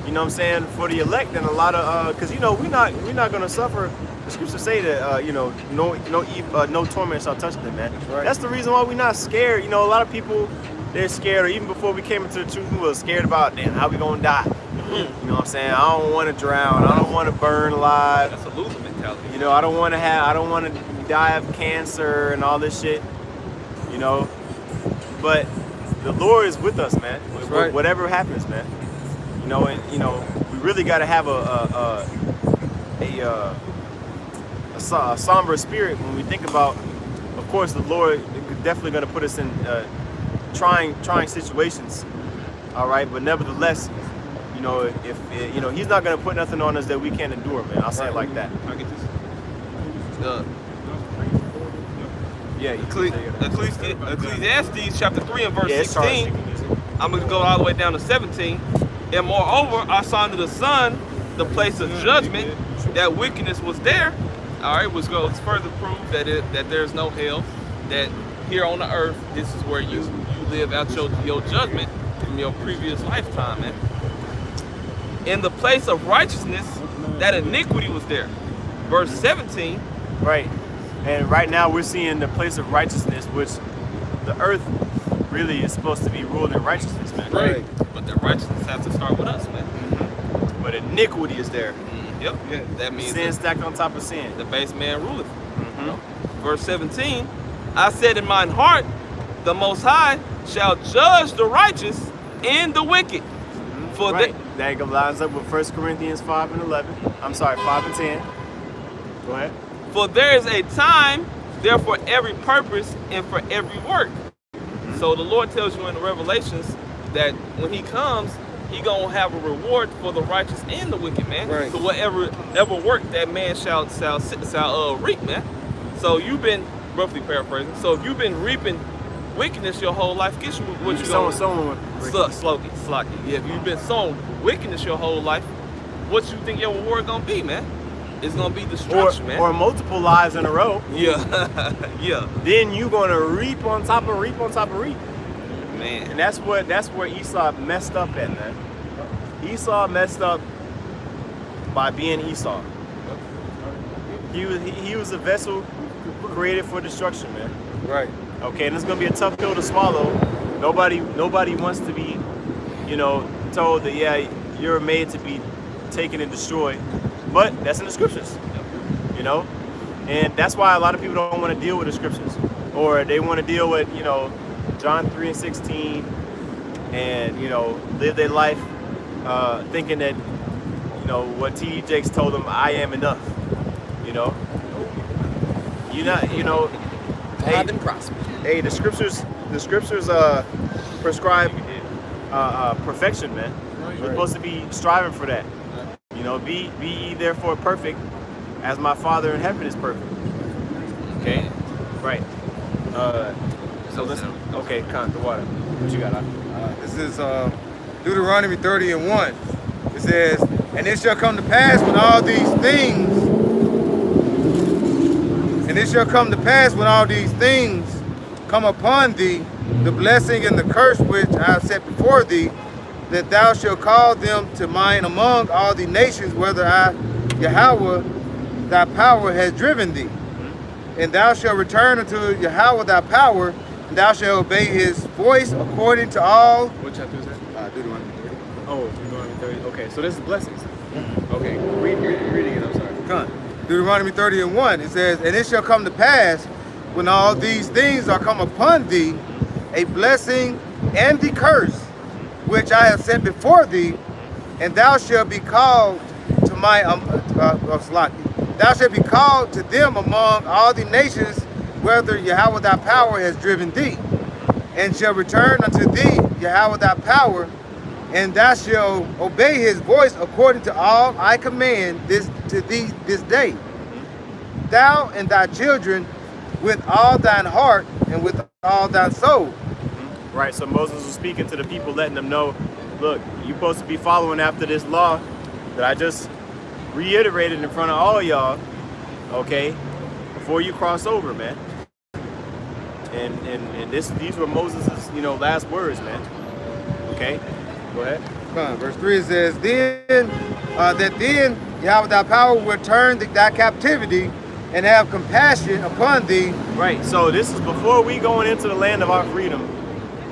You know what I'm saying, for the elect than a lot of because you know we're not gonna suffer. The scriptures say that you know no torment shall touch them, man. Right. That's the reason why we're not scared. You know, a lot of people, they're scared, or even before we came into the truth, we were scared about, damn, how we gonna die. You know what I'm saying? I don't want to drown. I don't want to burn alive. That's a loser mentality. You know, I don't want to die of cancer and all this shit. You know, but the Lord is with us, man. Right. Whatever happens, man. You know, and you know, we really got to have a somber spirit when we think about. Of course, the Lord is definitely going to put us in trying situations. All right, but nevertheless, you know, if you know, He's not going to put nothing on us that we can't endure, man. I'll say it like that. I get this. Yeah, Ecclesiastes chapter 3 and verse Yeah, it's hard. 16. I'm going to go all the way down to 17. And moreover, I saw under the sun the place of judgment, that wickedness was there. All right, which goes further prove that there's no hell, that here on the earth, this is where you live out your judgment from your previous lifetime, man. In the place of righteousness, that iniquity was there. Verse 17. Right. And right now we're seeing the place of righteousness, which the earth really is supposed to be ruled in righteousness, man. Right. But the righteousness has to start with us, man. Mm-hmm. But iniquity is there. Yep. Yeah. That means sin stacked on top of sin. The base man ruleth. Mm-hmm. Verse 17. I said in mine heart, the Most High shall judge the righteous and the wicked. Mm-hmm. For right. That lines up with 1 Corinthians 5 and 11. I'm sorry, 5 and 10. Go ahead. For there is a time there for every purpose and for every work. So the Lord tells you in the Revelations that when He comes, He gonna have a reward for the righteous and the wicked, man. Right. So whatever work that man shall reap, man. So you've been, roughly paraphrasing, so if you've been reaping wickedness your whole life, guess what you gonna... Slocky. Yeah, if you've been sowing wickedness your whole life, what you think your reward gonna be, man? It's gonna be destruction, man. Or multiple lies in a row. Yeah. Yeah. Then you gonna reap on top of reap on top of reap. Man. And that's where Esau messed up at, man. Esau messed up by being Esau. He was a vessel created for destruction, man. Right. Okay, and it's gonna be a tough pill to swallow. Nobody wants to be, you know, told that, yeah, you're made to be taken and destroyed. But that's in the scriptures, you know? And that's why a lot of people don't want to deal with the scriptures. Or they want to deal with, you know, John 3 and 16 and, you know, live their life thinking that, you know, what T.D. Jakes told them, I am enough, you know? You're not, you know, Hey, prosper. hey, the scriptures prescribe perfection, man. We're supposed to be striving for that. You know, be ye therefore perfect, as my Father in heaven is perfect. Okay, right. So listen. Okay, Cont, the water. What you got? This is Deuteronomy 30 and 1. It says, and it shall come to pass when all these things, come upon thee, the blessing and the curse which I have set before thee, that thou shalt call them to mind among all the nations, whether I, Yahweh, thy power has driven thee. And thou shalt return unto Yahweh thy power, and thou shalt obey his voice according to all. What chapter is that? Deuteronomy 30. Oh, Deuteronomy 30. Okay, so this is blessings. Okay, read it. I'm sorry. Come. Deuteronomy 30 and 1. It says, and it shall come to pass, when all these things are come upon thee, a blessing and the curse, which I have set before thee, and thou shalt be called to my thou shalt be called to them among all the nations, whether Yahweh thy power has driven thee, and shall return unto thee Yahweh thy power, and thou shalt obey his voice according to all I command this to thee this day, thou and thy children, with all thine heart and with all thine soul. Right, so Moses was speaking to the people, letting them know, look, you're supposed to be following after this law that I just reiterated in front of all y'all, okay, before you cross over, man. And these were Moses' last words, man. Okay, go ahead. Verse 3 it says, then Yahweh thy power will turn thy captivity and have compassion upon thee. Right, so this is before we going into the land of our freedom.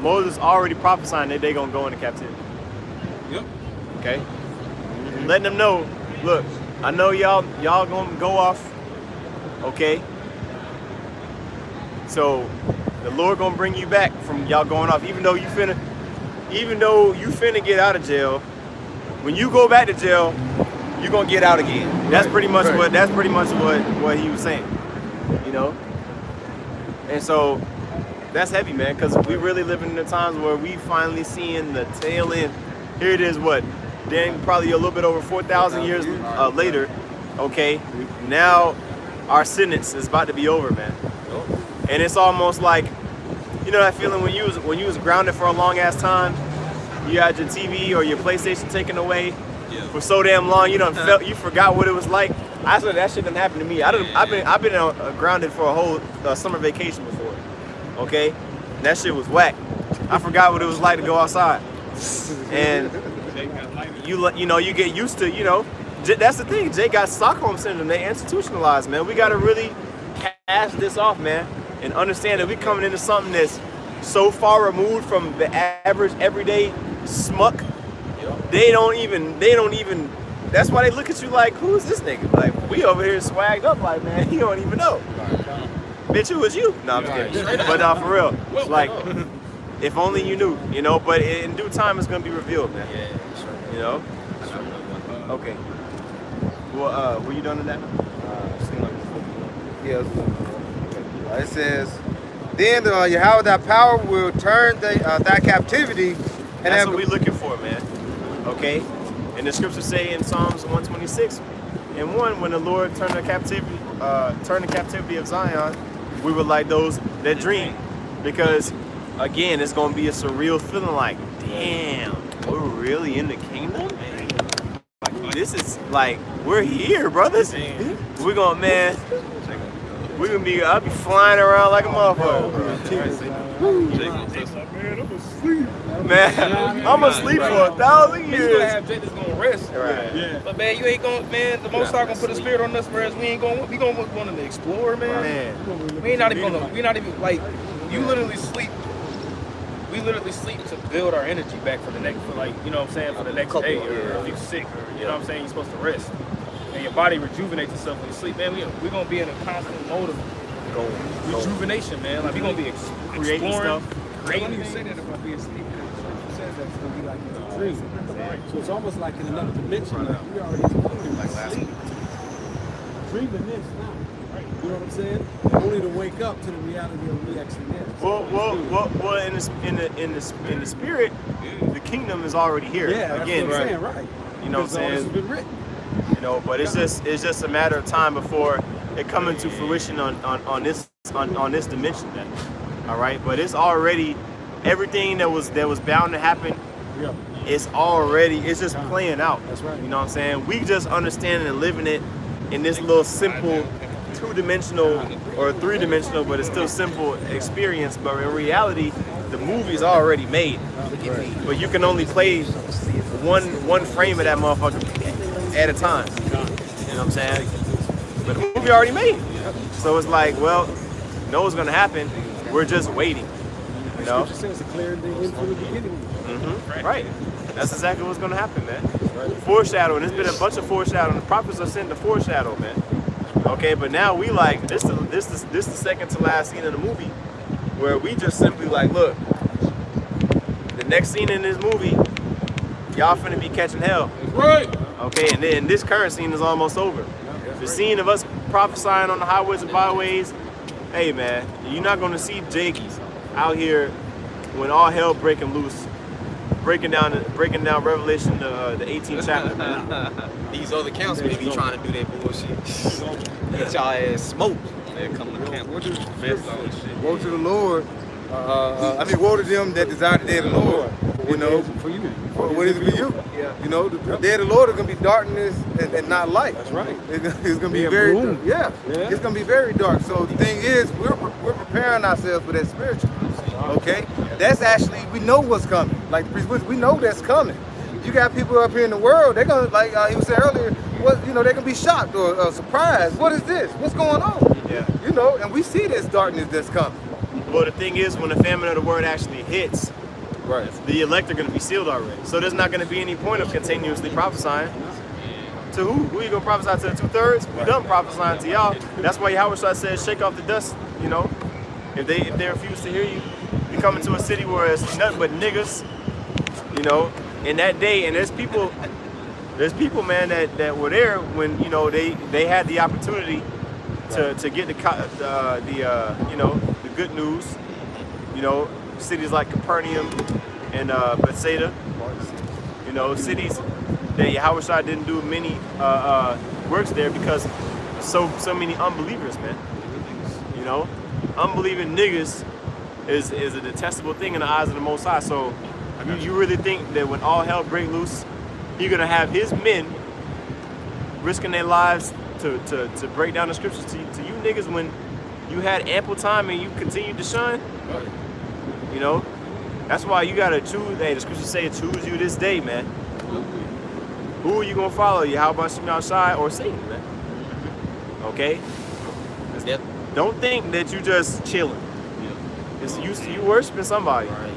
Moses already prophesying that they're gonna go into captivity. Yep. Okay? Letting them know, look, I know y'all gonna go off, okay? So the Lord gonna bring you back from y'all going off, even though you finna get out of jail. When you go back to jail, you're gonna get out again. That's pretty much what he was saying. And so that's heavy, man, because we really living in the times where we finally seeing the tail end. Here it is, probably a little bit over 4,000 years later. Okay, now our sentence is about to be over, man. And it's almost like, that feeling when you was grounded for a long ass time. You had your TV or your PlayStation taken away for so damn long. You forgot what it was like. I said that shit didn't happen to me. I've been grounded for a whole summer vacation before. Okay, and that shit was whack. I forgot what it was like to go outside. And you get used to, that's the thing. Jay got Stockholm syndrome. They institutionalized, man. We got to really cast this off, man, and understand that we coming into something that's so far removed from the average everyday smuck. They don't even. That's why they look at you like, who's this nigga? Like, we over here swagged up, like, man, you don't even know. Bitch, who was you? No, I'm just kidding. But for real, like, if only you knew, But in due time, it's gonna be revealed, man. Okay. Well, were you done with that? It says, then Yahweh thy power will turn thy captivity, and that's what we're looking for, man. Okay. And the scriptures say in Psalms 126 and 1, when the Lord turned the captivity of Zion, we were like those that dream. Because again, it's gonna be a surreal feeling like, damn, we're really in the kingdom? This is like, we're here, brothers. We're gonna, man, I'll be flying around like a motherfucker. Man, I'm asleep for 1,000 years. You gonna have Jay that's gonna rest. Right. Yeah. But man, you ain't gonna, man, the Most High gonna put a spirit on us, whereas we gonna want to explore, man. We ain't not even like, you literally sleep. We literally sleep to build our energy back for the next, for the next day, or if you're sick, or you're supposed to rest. And your body rejuvenates itself when you sleep, man. We're gonna be in a constant mode of rejuvenation, man. Like, we're gonna be creating stuff. When you say that about being asleep, it says that it's gonna be like in a dream. So it's almost like in another dimension. Like, we already like sleep. Dreaming this now. You know what I'm saying? Only to wake up to the reality of we actually live. Well, in the spirit, the kingdom is already here. Yeah, that's again, what I'm saying, right? You know what I'm saying? It's been written. But it's just a matter of time before it come into fruition on this dimension, man. All right, but it's already everything that was bound to happen. Yeah. It's just playing out. That's right. You know what I'm saying? We just understanding and living it in this little simple 2-dimensional or 3-dimensional, but it's still simple experience. But in reality, the movie's already made. But you can only play one frame of that motherfucker at a time. You know what I'm saying? But the movie already made. So it's like, well, know what's gonna happen. We're just waiting. You know? Scripture says declaring the end from the beginning. Mm-hmm. Right. That's exactly what's gonna happen, man. Foreshadowing. There's been a bunch of foreshadowing. The prophets are sent to foreshadow, man. Okay, but now we like this is the second to last scene of the movie, where we just simply like, look, the next scene in this movie, y'all finna be catching hell. Right. Okay, and then this current scene is almost over. The scene of us prophesying on the highways and byways, hey man, you're not gonna see Jake out here when all hell breaking loose, breaking down Revelation, the 18th chapter, man. These other camps may be trying to do that bullshit. Get y'all ass smoked. They come to camp. Woe to Shit. woe to the Lord. Woe to them that desire the day of the Lord. You know, For you. what is it for you? Yeah. You know, the day of the Lord is gonna be darkness and not light. That's right. It's gonna be Yeah, very boom. yeah. Yeah. It's gonna be very dark. So the thing is, we're preparing ourselves for that spiritual. Okay, that's actually, we know what's coming. Like the priest, we know that's coming. You got people up here in the world, they're gonna, like he was saying earlier, what, you know, they're gonna be shocked or surprised. What is this? What's going on? Yeah. You know, and we see this darkness that's coming. Well, the thing is, when the famine of the word actually hits, Right. the elect are going to be sealed already. So there's not going to be any point of continuously prophesying. To who? Who you going to prophesy to? The 2/3? We done prophesying to y'all. That's why Yahweh says, shake off the dust, you know. If they refuse to hear you, you come into a city where it's nothing but niggas, you know, in that day. And there's people, man, that were there when, you know, they had the opportunity to get you know, the good news, you know, cities like Capernaum and Bethsaida, you know, cities that Yahweh didn't do many works there because so many unbelievers, man. You know, unbelieving niggas is a detestable thing in the eyes of the Most High. So you really think that when all hell break loose, you're gonna have his men risking their lives to break down the scriptures to you niggas when you had ample time and you continued to shun? You know, that's why you gotta choose. Hey, the scriptures say, choose you this day, man. Who are you gonna follow? Yahweh Shai or Satan, man? Okay. Yep. Don't think that you just chilling. It's you worshiping somebody. Right.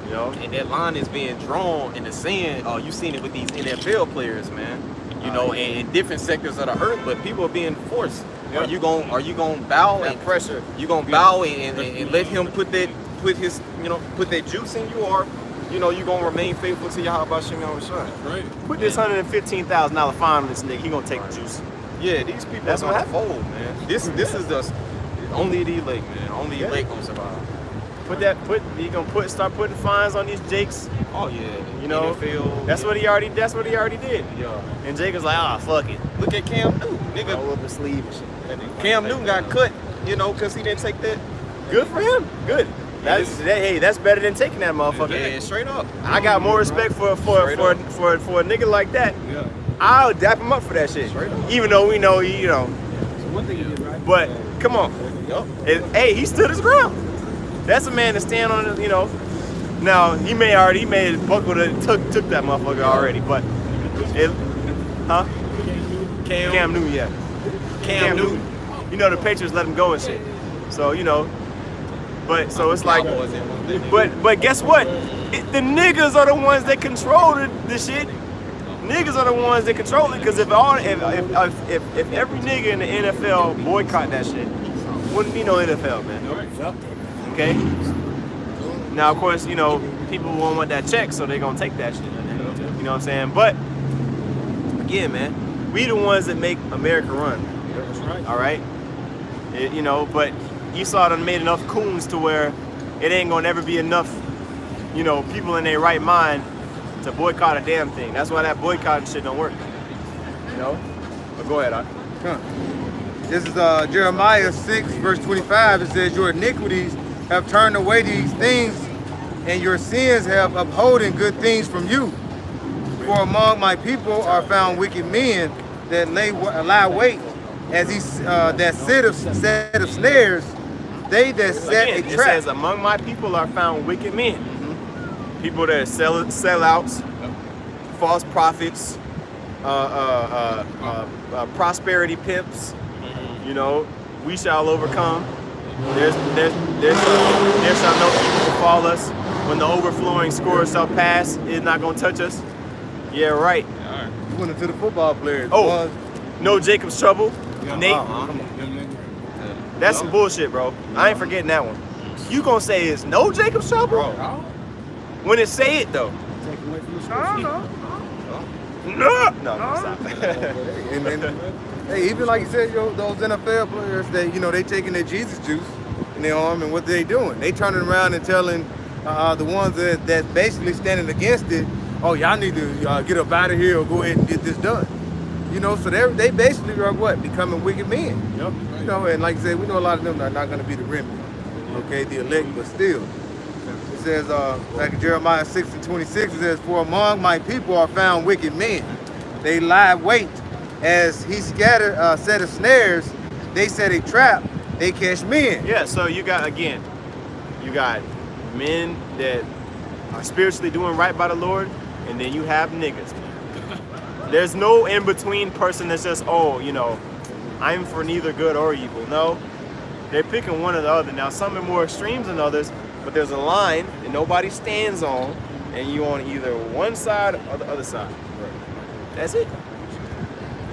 You know. And that line is being drawn in the sand. Oh, you seen it with these NFL players, man. You know, in different sectors of the earth, but people are being forced. Yeah. Are you gonna bow That and pressure. You gonna bow and let him put that juice in you, or you know you gonna remain faithful to Yahweh Shem Yahushua? Right. Put this $115,000 fine on this nigga. He gonna take the juice. Yeah, these people That's are what gonna fold, man. This is the only the elect, man. Only Yeah. elect gonna survive. Start putting fines on these Jakes. Oh yeah, You know, NFL. that's what he already did. Yeah. And Jake was like, ah, fuck it. Look at Cam Newton, nigga. Roll up his sleeve and shit. Cam Newton got cut, you know, because he didn't take that. Good for him. Good. That's better than taking that motherfucker. Yeah, straight up. I got more respect for a nigga like that. Yeah. I'll dap him up for that shit. Straight up. Even though we know he, you know. So one thing you did right. But come on. Yup. Hey, he stood his ground. That's a man to stand on it, you know. Now he may have buckled it, took that motherfucker already, but huh? Cam Newton, yeah. Cam Newton. You know the Patriots let him go and shit. So, you know. But so it's like, but guess what? The niggas are the ones that control the shit. Niggas are the ones that control it. Because if every nigga in the NFL boycott that shit, wouldn't be no NFL, man. Okay. Now, of course, you know people won't want that check, so they're gonna take that shit. You know what I'm saying? But again, man, we the ones that make America run. That's right. All right. You know, but Esau done made enough coons to where it ain't gonna ever be enough, you know, people in their right mind to boycott a damn thing. That's why that boycotting shit don't work. You know? But go ahead, This is Jeremiah 6, verse 25. It says, your iniquities have turned away these things, and your sins have upholden good things from you. For among my people are found wicked men that lie wait, as he that set of snares, they that set Again, a it trap. says, among my people are found wicked men. People that sell outs, false prophets, prosperity pimps. You know, we shall overcome. There shall no evil befall us. When the overflowing scores shall pass, it's not gonna touch us. Yeah, right. You went into the football players. Oh, no Jacob's trouble. Nate, that's some bullshit, bro. I ain't forgetting that one. You gonna say it's no Jacob's trouble? When it say it though. Take away from the I don't scripture. know. No, stop. And hey, even like you said, those NFL players that they taking their Jesus juice in their arm, and what they doing? They turning around and telling the ones that basically standing against it, oh, y'all need to get up out of here or go ahead and get this done. So they basically are what? Becoming wicked men. Yep. And like I said, we know a lot of them are not going to be the remnant, okay, the elect, but still. It says, like in Jeremiah 6:26, it says, for among my people are found wicked men. They lie wait. As he set of snares, they set a trap, they catch men. Yeah, so you got men that are spiritually doing right by the Lord, and then you have niggas. There's no in-between person that's just, I'm for neither good or evil. No, they're picking one or the other. Now, some are more extremes than others, but there's a line that nobody stands on, and you on either one side or the other side. That's it.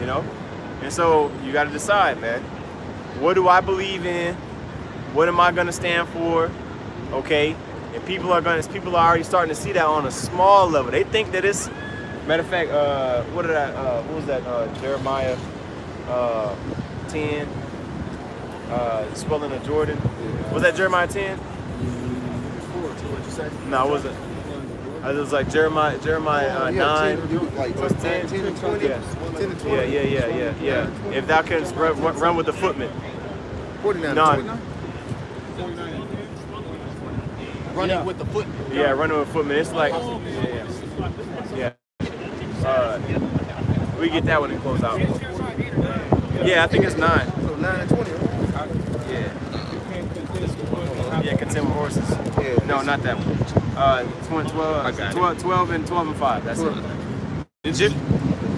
And so you got to decide, man. What do I believe in? What am I gonna stand for? Okay, and people are already starting to see that on a small level. They think that it's. Matter of fact, what was that? Jeremiah 10. Swelling of Jordan. Was that Jeremiah 10? No, it wasn't. It was like Jeremiah 9. Like was 10 and 20. Yeah. 10 and 20. Yeah. If thou canst run with the footmen. 49 No. 29. Running with the foot. Yeah, running with footmen. It's like, yeah. We get that one and close out. Yeah, I think it's 9. So 9 and 20. Yeah, contend with horses. Yeah. No, not that one. 12 and 5. That's it. Did you?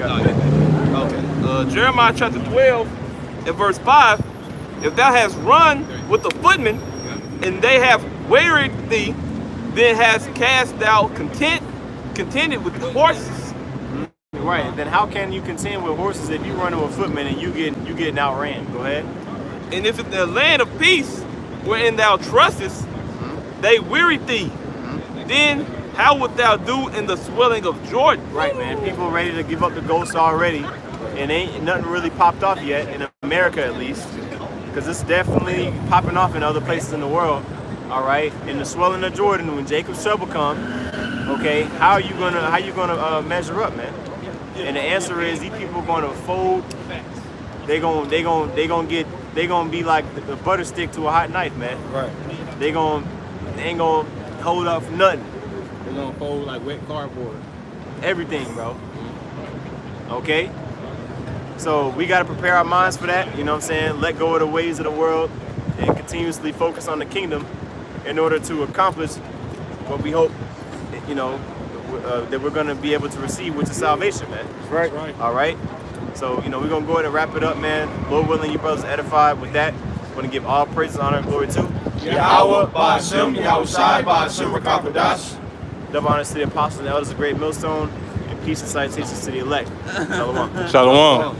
Okay. Jeremiah chapter 12 and verse 5. If thou hast run with the footmen, and they have wearied thee, then hast cast thou contended with the horses. Right. Then how can you contend with horses if you running with footmen and you getting outran? Go ahead. And if in the land of peace, wherein thou trustest, they wearied thee, then how wilt thou do in the swelling of Jordan? Right, man. People are ready to give up the ghost already, and ain't nothing really popped off yet in America, at least, because it's definitely popping off in other places in the world. All right, in the swelling of Jordan, when Jacob's trouble come, okay, how you gonna measure up, man? And the answer is these people are gonna fold. They gonna be like the butter stick to a hot knife, man. Right. They ain't gonna hold up for nothing. They're gonna fold like wet cardboard. Everything, bro. Okay? So we gotta prepare our minds for that, you know what I'm saying? Let go of the ways of the world and continuously focus on the kingdom in order to accomplish what we hope, that we're gonna be able to receive, which is salvation, man. Right. All right? So, we're gonna go ahead and wrap it up, man. Lord willing, you brothers edified with that. I'm gonna give all praise, honor, and glory to Yahweh, Ba'ashem, Yahushai, Ba'ashem, Rakapadash. double honors to the apostles and elders of Great Millstone, and peace and salutations to the elect. Shalom. Shalom.